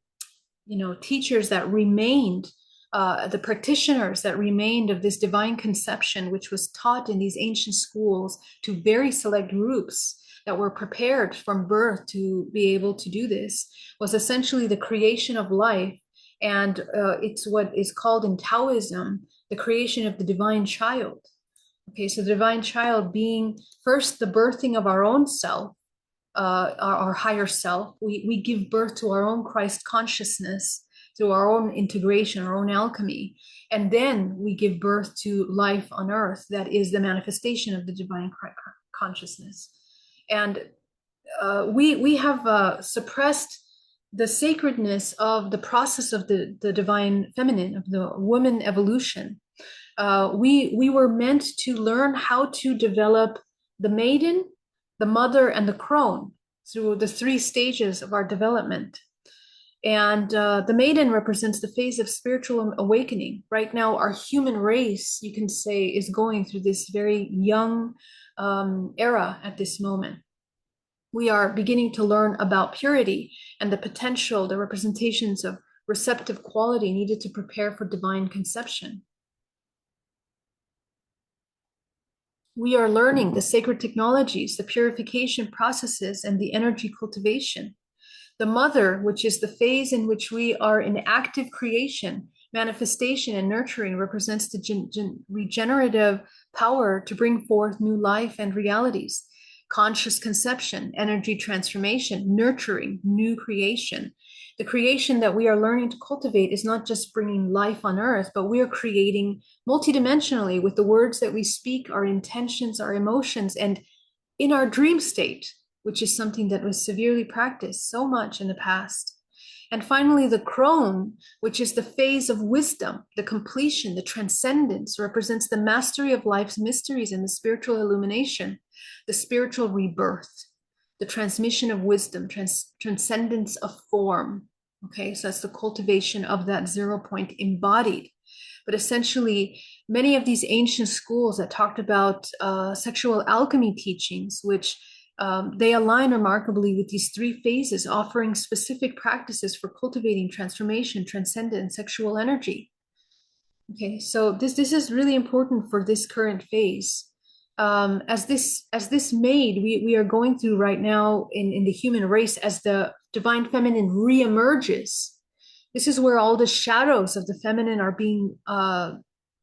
[SPEAKER 2] teachers that remained, the practitioners that remained of this divine conception, which was taught in these ancient schools to very select groups that were prepared from birth to be able to do this, was essentially the creation of life. And it's what is called in Taoism the creation of the divine child. Okay, so the divine child being first the birthing of our own self, our higher self. We give birth to our own Christ consciousness through our own integration, our own alchemy. And then we give birth to life on earth that is the manifestation of the divine consciousness. And we have suppressed the sacredness of the process of the divine feminine, of the woman evolution. We were meant to learn how to develop the maiden, the mother, and the crone through the 3 stages of our development. And the maiden represents the phase of spiritual awakening. Right now, our human race, you can say, is going through this very young era at this moment. We are beginning to learn about purity and the potential, the representations of receptive quality needed to prepare for divine conception. We are learning the sacred technologies, the purification processes, and the energy cultivation. The mother, which is the phase in which we are in active creation, manifestation, and nurturing, represents the regenerative power to bring forth new life and realities. Conscious conception, energy transformation, nurturing, new creation. The creation that we are learning to cultivate is not just bringing life on earth, but we are creating multidimensionally with the words that we speak, our intentions, our emotions, and in our dream state, which is something that was severely practiced so much in the past. And finally, the crone, which is the phase of wisdom, the completion, the transcendence, represents the mastery of life's mysteries and the spiritual illumination, the spiritual rebirth, the transmission of wisdom, transcendence of form. Okay, so that's the cultivation of that 0 point embodied. But essentially, many of these ancient schools that talked about sexual alchemy teachings, which they align remarkably with these 3 phases, offering specific practices for cultivating transformation, transcendent sexual energy. Okay, so this is really important for this current phase. As this maid we are going through right now in the human race, as the divine feminine reemerges, this is where all the shadows of the feminine are being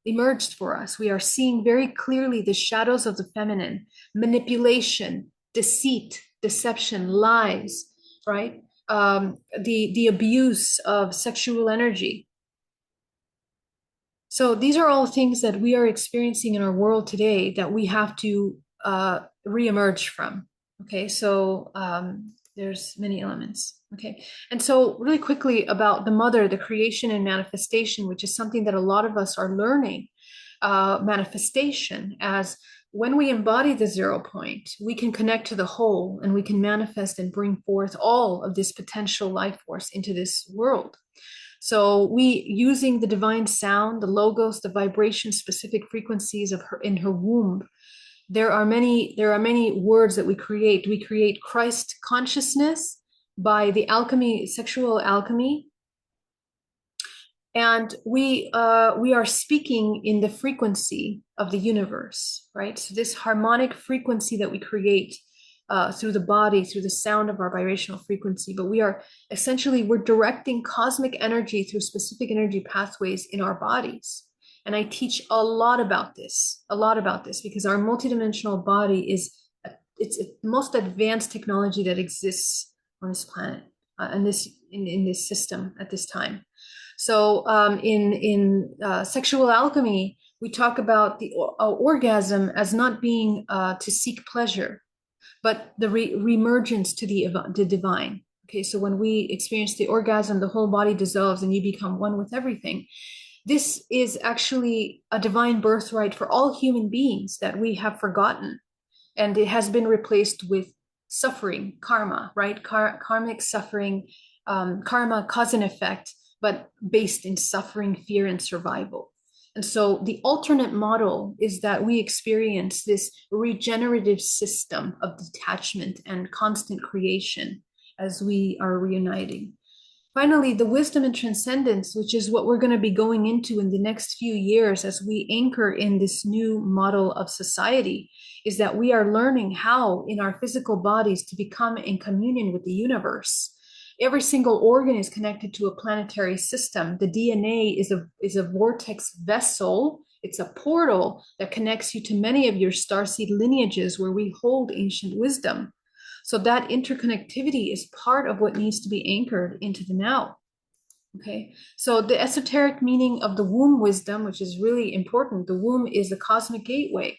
[SPEAKER 2] emerged for us. We are seeing very clearly the shadows of the feminine: manipulation, deceit, deception, lies, right? The abuse of sexual energy. So these are all things that we are experiencing in our world today that we have to reemerge from. Okay, so there's many elements. Okay, and so really quickly about the mother, the creation and manifestation, which is something that a lot of us are learning. Manifestation, as when we embody the 0 point, we can connect to the whole and we can manifest and bring forth all of this potential life force into this world. So we, using the divine sound, the logos, the vibration specific frequencies of her in her womb, there are many words that we create. We create Christ consciousness by the alchemy, sexual alchemy. And we are speaking in the frequency of the universe, right? So this harmonic frequency that we create through the body, through the sound of our vibrational frequency, but we're directing cosmic energy through specific energy pathways in our bodies. And I teach a lot about this because our multidimensional body it's the most advanced technology that exists on this planet, in this system at this time. So in sexual alchemy, we talk about the orgasm as not being to seek pleasure, but the reemergence to the divine. Okay, so when we experience the orgasm, the whole body dissolves and you become one with everything. This is actually a divine birthright for all human beings that we have forgotten. And it has been replaced with suffering, karma, right? Karmic suffering, karma, cause and effect, but based in suffering, fear, and survival. And so the alternate model is that we experience this regenerative system of detachment and constant creation as we are reuniting. Finally, the wisdom and transcendence, which is what we're going to be going into in the next few years as we anchor in this new model of society, is that we are learning how in our physical bodies to become in communion with the universe. Every single organ is connected to a planetary system. The DNA is a vortex vessel. It's a portal that connects you to many of your starseed lineages where we hold ancient wisdom. So that interconnectivity is part of what needs to be anchored into the now. Okay, so the esoteric meaning of the womb wisdom, which is really important, the womb is the cosmic gateway.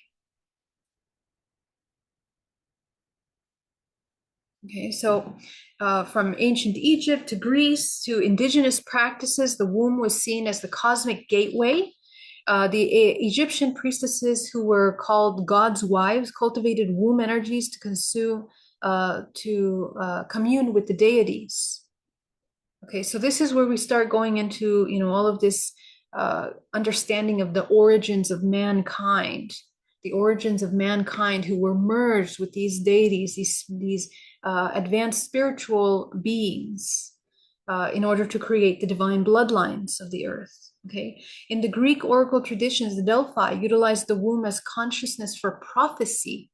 [SPEAKER 2] Okay, so from ancient Egypt to Greece to indigenous practices, the womb was seen as the cosmic gateway. The Egyptian priestesses, who were called God's wives, cultivated womb energies to commune with the deities. Okay, so this is where we start going into, all of this understanding of the origins of mankind, who were merged with these deities, these advanced spiritual beings, in order to create the divine bloodlines of the earth. Okay, in the Greek oracle traditions, the Delphi utilized the womb as consciousness for prophecy.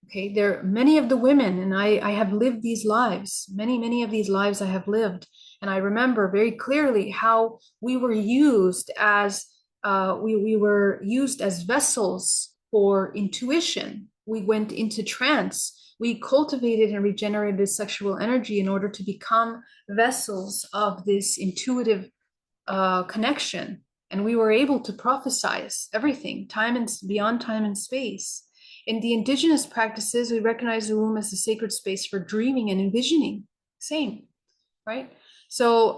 [SPEAKER 2] Okay, there are many of the women, and I have lived these lives. Many of these lives I have lived, and I remember very clearly how we were used as we were used as vessels for intuition. We went into trance. We cultivated and regenerated sexual energy in order to become vessels of this intuitive connection, and we were able to prophesize everything, time and beyond time and space. In the indigenous practices, we recognize the womb as a sacred space for dreaming and envisioning. Same, right? So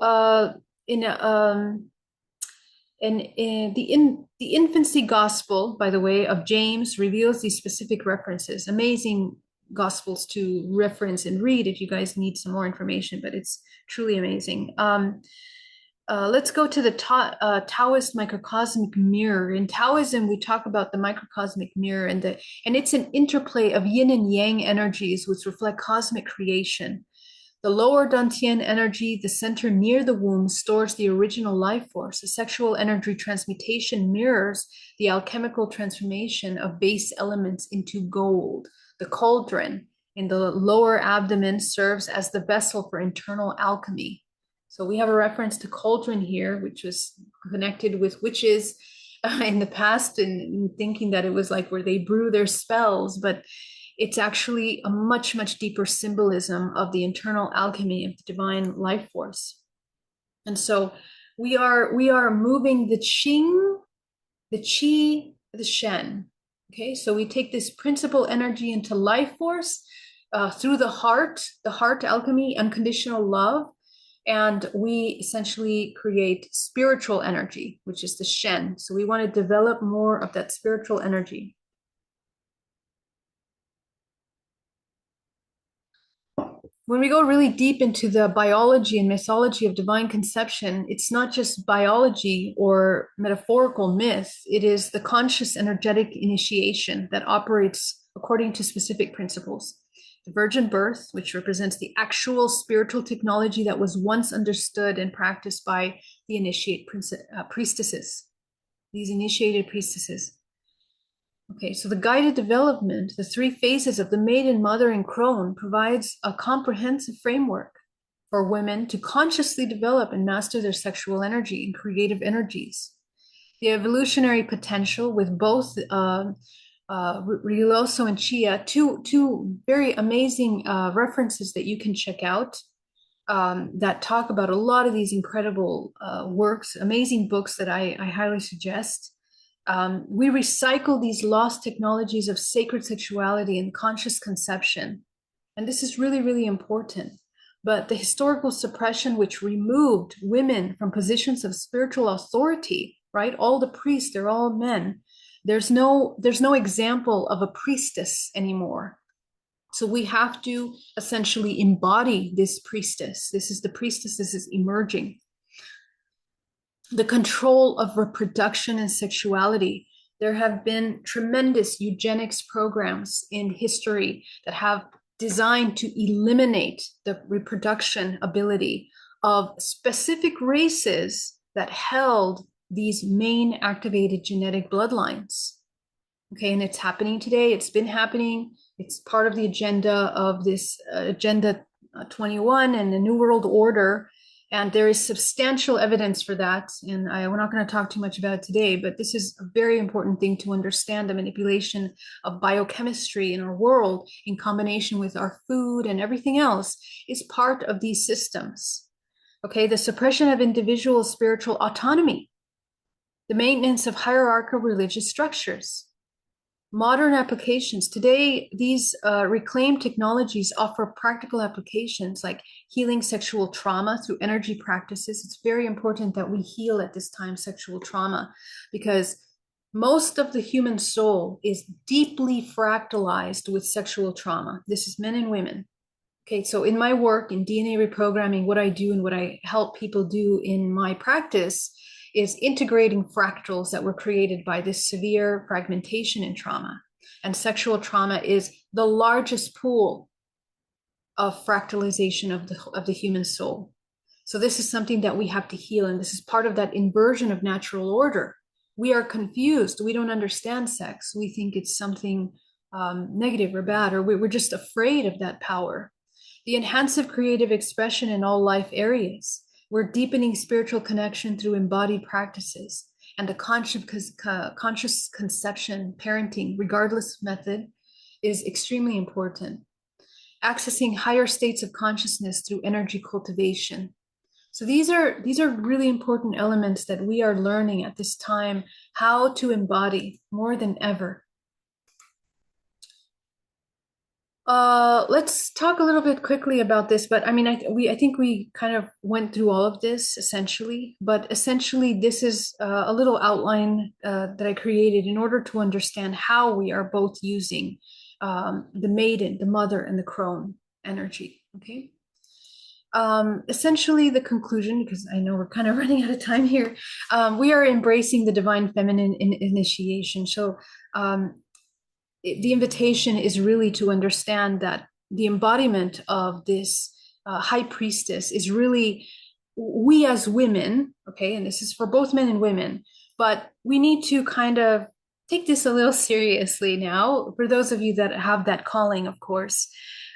[SPEAKER 2] in the infancy gospel, by the way, of James reveals these specific references. Amazing gospels to reference and read if you guys need some more information, but it's truly amazing. Let's go to the Taoist microcosmic mirror. In Taoism, we talk about the microcosmic mirror, and it's an interplay of yin and yang energies which reflect cosmic creation. The lower Dantian energy, the center near the womb, stores the original life force. The sexual energy transmutation mirrors the alchemical transformation of base elements into gold. The cauldron in the lower abdomen serves as the vessel for internal alchemy. So we have a reference to cauldron here, which was connected with witches in the past, and thinking that it was like where they brew their spells, but it's actually a much, much deeper symbolism of the internal alchemy of the divine life force. And so we are moving the qing, the qi, the shen. Okay, so we take this principal energy into life force through the heart alchemy, unconditional love. And we essentially create spiritual energy, which is the Shen. So we want to develop more of that spiritual energy. When we go really deep into the biology and mythology of divine conception, it's not just biology or metaphorical myth. It is the conscious energetic initiation that operates according to specific principles. The virgin birth, which represents the actual spiritual technology that was once understood and practiced by the priestesses, these initiated priestesses. Okay, so the guided development, the three phases of the maiden, mother, and crone, provides a comprehensive framework for women to consciously develop and master their sexual energy and creative energies. The evolutionary potential with both Riloso and Chia, two very amazing references that you can check out that talk about a lot of these incredible works, amazing books that I highly suggest. We recycle these lost technologies of sacred sexuality and conscious conception. And this is really, really important. but the historical suppression which removed women from positions of spiritual authority, right? All the priests, they're all men. There's no example of a priestess anymore. So we have to essentially embody this priestess. This is the priestess, this is emerging. The control of reproduction and sexuality. There have been tremendous eugenics programs in history that have designed to eliminate the reproduction ability of specific races that held these main activated genetic bloodlines. Okay, and it's happening today. It's been happening. It's part of the agenda of this Agenda 21 and the New World Order. And there is substantial evidence for that. And we're not going to talk too much about it today, but this is a very important thing to understand. The manipulation of biochemistry in our world in combination with our food and everything else is part of these systems. Okay, the suppression of individual spiritual autonomy, the maintenance of hierarchical religious structures. Modern applications. Today, these reclaimed technologies offer practical applications like healing sexual trauma through energy practices. It's very important that we heal at this time sexual trauma, because most of the human soul is deeply fractalized with sexual trauma. This is men and women. Okay, so in my work in DNA reprogramming, what I do and what I help people do in my practice is integrating fractals that were created by this severe fragmentation in trauma. And sexual trauma is the largest pool of fractalization of the human soul. So this is something that we have to heal. And this is part of that inversion of natural order. We are confused. We don't understand sex. We think it's something negative or bad, or we're just afraid of that power. The enhanced creative expression in all life areas. We're deepening spiritual connection through embodied practices, and the conscious conception, parenting, regardless method, is extremely important. Accessing higher states of consciousness through energy cultivation. So these are really important elements that we are learning at this time how to embody more than ever. Let's talk a little bit quickly about this, but I mean, I think we kind of went through all of this essentially, but essentially this is a little outline that I created in order to understand how we are both using the maiden, the mother, and the crone energy, okay? Essentially the conclusion, because I know we're kind of running out of time here, we are embracing the divine feminine initiation. So the invitation is really to understand that the embodiment of this high priestess is really we as women, okay, and this is for both men and women, but we need to kind of take this a little seriously now, for those of you that have that calling, of course,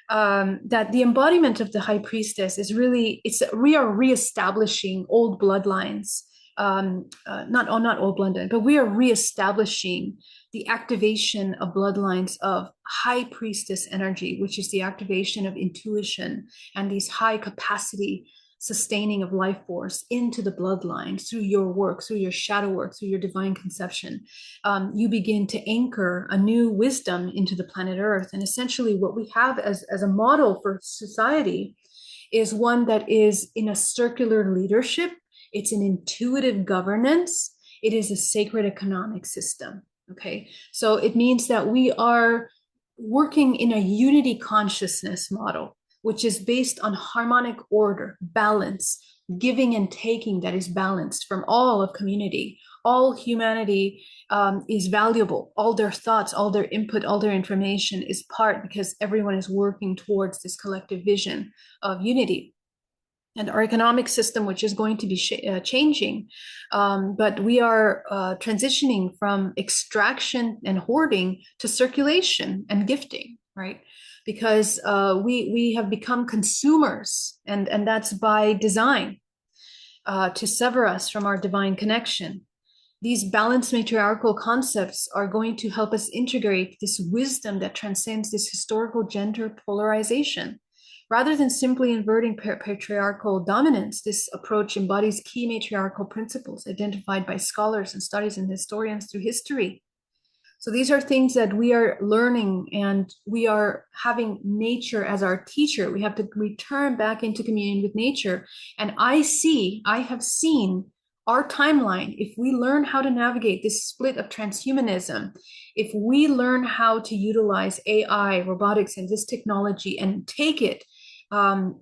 [SPEAKER 2] that the embodiment of the high priestess is really, we are reestablishing old bloodlines, not old bloodline, but we are reestablishing the activation of bloodlines of high priestess energy, which is the activation of intuition and these high capacity sustaining of life force into the bloodline through your work, through your shadow work, through your divine conception. You begin to anchor a new wisdom into the planet Earth. And essentially what we have as a model for society is one that is in a circular leadership. It's an intuitive governance. It is a sacred economic system. Okay, so it means that we are working in a unity consciousness model, which is based on harmonic order, balance, giving and taking that is balanced from all of community. All humanity is valuable. All their thoughts, all their input, all their information is part, because everyone is working towards this collective vision of unity. And our economic system, which is going to be changing, but we are transitioning from extraction and hoarding to circulation and gifting, right? Because we have become consumers, and that's by design, to sever us from our divine connection. These balanced matriarchal concepts are going to help us integrate this wisdom that transcends this historical gender polarization. Rather than simply inverting patriarchal dominance, this approach embodies key matriarchal principles identified by scholars and studies and historians through history. So these are things that we are learning, and we are having nature as our teacher. We have to return back into communion with nature. And I have seen our timeline. If we learn how to navigate this split of transhumanism, if we learn how to utilize AI, robotics, and this technology and take it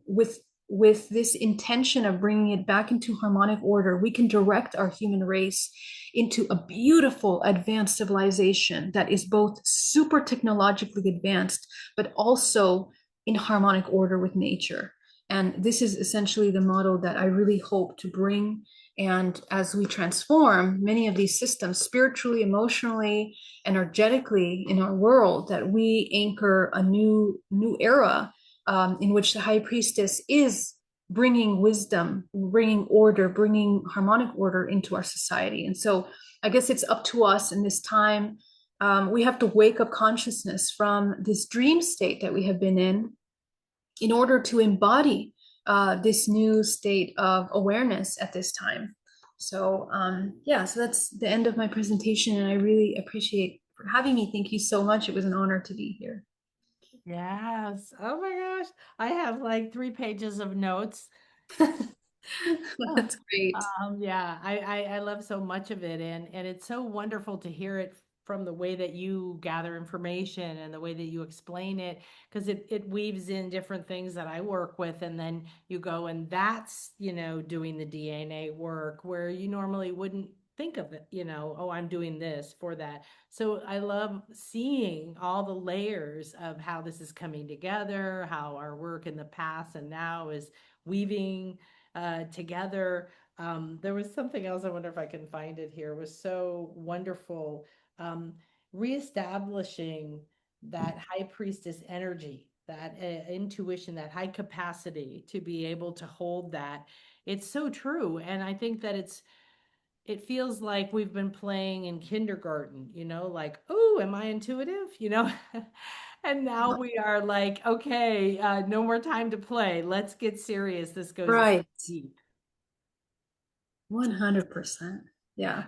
[SPEAKER 2] with this intention of bringing it back into harmonic order, we can direct our human race into a beautiful advanced civilization that is both super technologically advanced, but also in harmonic order with nature. And this is essentially the model that I really hope to bring. And as we transform many of these systems spiritually, emotionally, energetically in our world, that we anchor a new era in which the high priestess is bringing wisdom, bringing order, bringing harmonic order into our society. And so I guess it's up to us in this time. We have to wake up consciousness from this dream state that we have been in order to embody this new state of awareness at this time. So yeah, so that's the end of my presentation, and I really appreciate for having me. Thank you so much. It was an honor to be here.
[SPEAKER 1] Yes. Oh my gosh. I have like 3 pages of notes.
[SPEAKER 2] That's great.
[SPEAKER 1] Yeah, I love so much of it, and it's so wonderful to hear it from the way that you gather information and the way that you explain it, because it weaves in different things that I work with, and then you go and that's, doing the DNA work where you normally wouldn't think of it, oh, I'm doing this for that. So I love seeing all the layers of how this is coming together, how our work in the past and now is weaving together. There was something else. I wonder if I can find it here. It was so wonderful. Um, Reestablishing that high priestess energy, that intuition, that high capacity to be able to hold that. It's so true. And I think that it feels like we've been playing in kindergarten, like, oh, am I intuitive? And now we are like, okay, no more time to play. Let's get serious. This goes
[SPEAKER 2] Right.
[SPEAKER 1] deep.
[SPEAKER 2] 100%.
[SPEAKER 1] Yeah.
[SPEAKER 2] Yeah.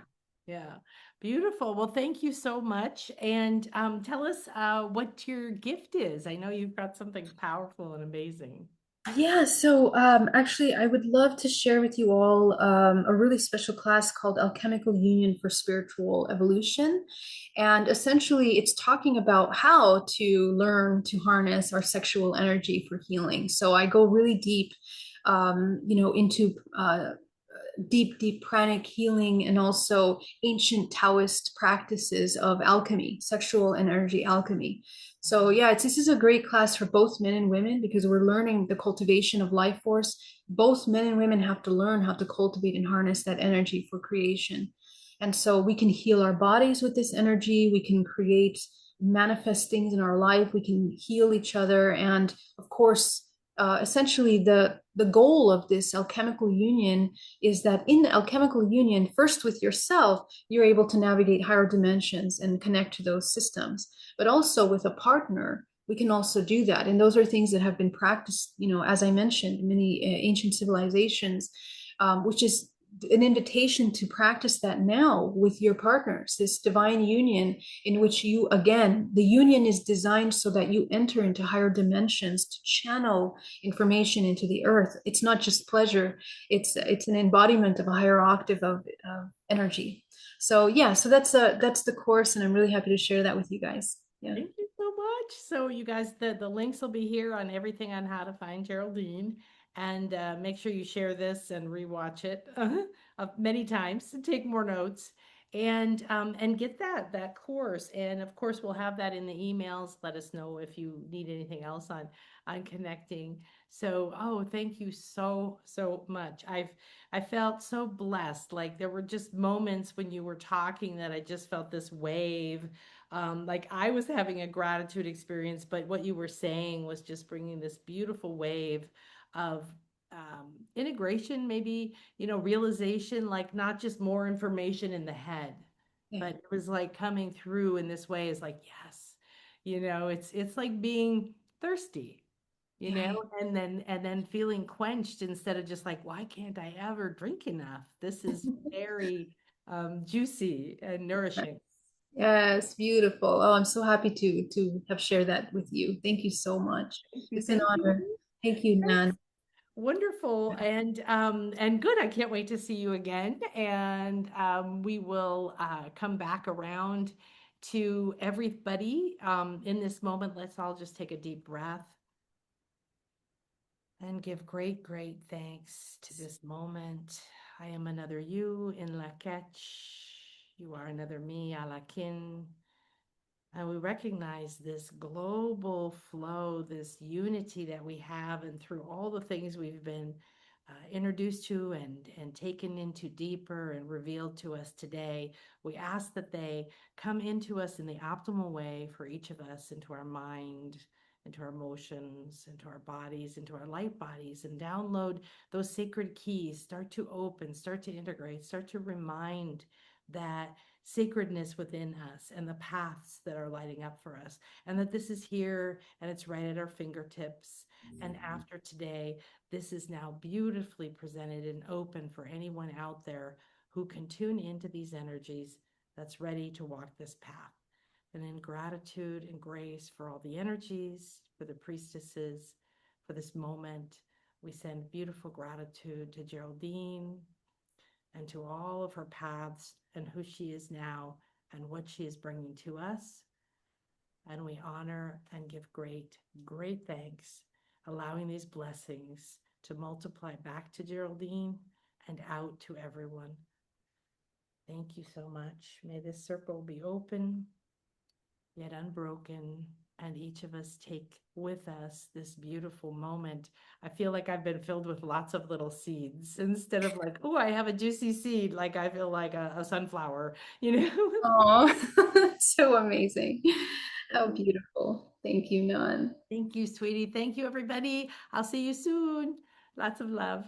[SPEAKER 1] Yeah. Beautiful. Well, thank you so much. And tell us what your gift is. I know you've got something powerful and amazing.
[SPEAKER 2] Yeah, so actually, I would love to share with you all a really special class called Alchemical Union for Spiritual Evolution. And essentially, it's talking about how to learn to harness our sexual energy for healing. So I go really deep, into deep pranic healing, and also ancient Taoist practices of alchemy, sexual and energy alchemy. So yeah, this is a great class for both men and women because we're learning the cultivation of life force. Both men and women have to learn how to cultivate and harness that energy for creation. And so we can heal our bodies with this energy. We can create, manifest things in our life. We can heal each other. And of course, essentially the goal of this alchemical union is that in the alchemical union, first with yourself, you're able to navigate higher dimensions and connect to those systems. But also with a partner, we can also do that. And those are things that have been practiced, as I mentioned, many ancient civilizations, which is an invitation to practice that now with your partners, this divine union in which you, again, the union is designed so that you enter into higher dimensions to channel information into the earth. It's not just pleasure, it's an embodiment of a higher octave of energy. So yeah, so that's the course, and I'm really happy to share that with you guys. Yeah.
[SPEAKER 1] Thank you so much. So, you guys, the links will be here on everything on how to find Geraldine. And make sure you share this and rewatch it many times to take more notes and get that course. And of course, we'll have that in the emails. Let us know if you need anything else on connecting. So, oh, thank you so much. I felt so blessed. Like there were just moments when you were talking that I just felt this wave, like I was having a gratitude experience, but what you were saying was just bringing this beautiful wave of integration, maybe, realization, like not just more information in the head,
[SPEAKER 2] Yeah.
[SPEAKER 1] but it was like coming through in this way is like, yes, it's like being thirsty,
[SPEAKER 2] Yeah.
[SPEAKER 1] and then feeling quenched instead of just like, why can't I ever drink enough? This is very juicy and
[SPEAKER 2] Yeah.
[SPEAKER 1] nourishing.
[SPEAKER 2] Yes, beautiful. Oh, I'm so happy to have shared that with you. Thank you so much.
[SPEAKER 1] Thank you.
[SPEAKER 2] It's an
[SPEAKER 1] Thank
[SPEAKER 2] honor.
[SPEAKER 1] you.
[SPEAKER 2] Thank you,
[SPEAKER 1] Yes.
[SPEAKER 2] Nan.
[SPEAKER 1] Wonderful and good. I can't wait to see you again. And we will come back around to everybody in this moment. Let's all just take a deep breath and give great, great thanks to this moment. I am another you in La Ketch. You are another me, Alakin. And we recognize this global flow, this unity that we have, and through all the things we've been introduced to and taken into deeper and revealed to us today, we ask that they come into us in the optimal way for each of us, into our mind, into our emotions, into our bodies, into our light bodies, and download those sacred keys. Start to open, start to integrate, start to remind that sacredness within us and the paths that are lighting up for us, and that this is here and it's right at our fingertips. And after today, this is now beautifully presented and open for anyone out there who can tune into these energies that's ready to walk this path. And in gratitude and grace for all the energies, for the priestesses, for this moment, we send beautiful gratitude to Geraldine, and to all of her paths and who she is now and what she is bringing to us. And we honor and give great, great thanks, allowing these blessings to multiply back to Geraldine and out to everyone. Thank you so much. May this circle be open, yet unbroken, and each of us take with us this beautiful moment. I feel like I've been filled with lots of little seeds instead of like, oh, I have a juicy seed. Like I feel like a sunflower, you know?
[SPEAKER 2] Oh, so amazing. How beautiful. Thank you, Nan.
[SPEAKER 1] Thank you, sweetie. Thank you, everybody. I'll see you soon. Lots of love.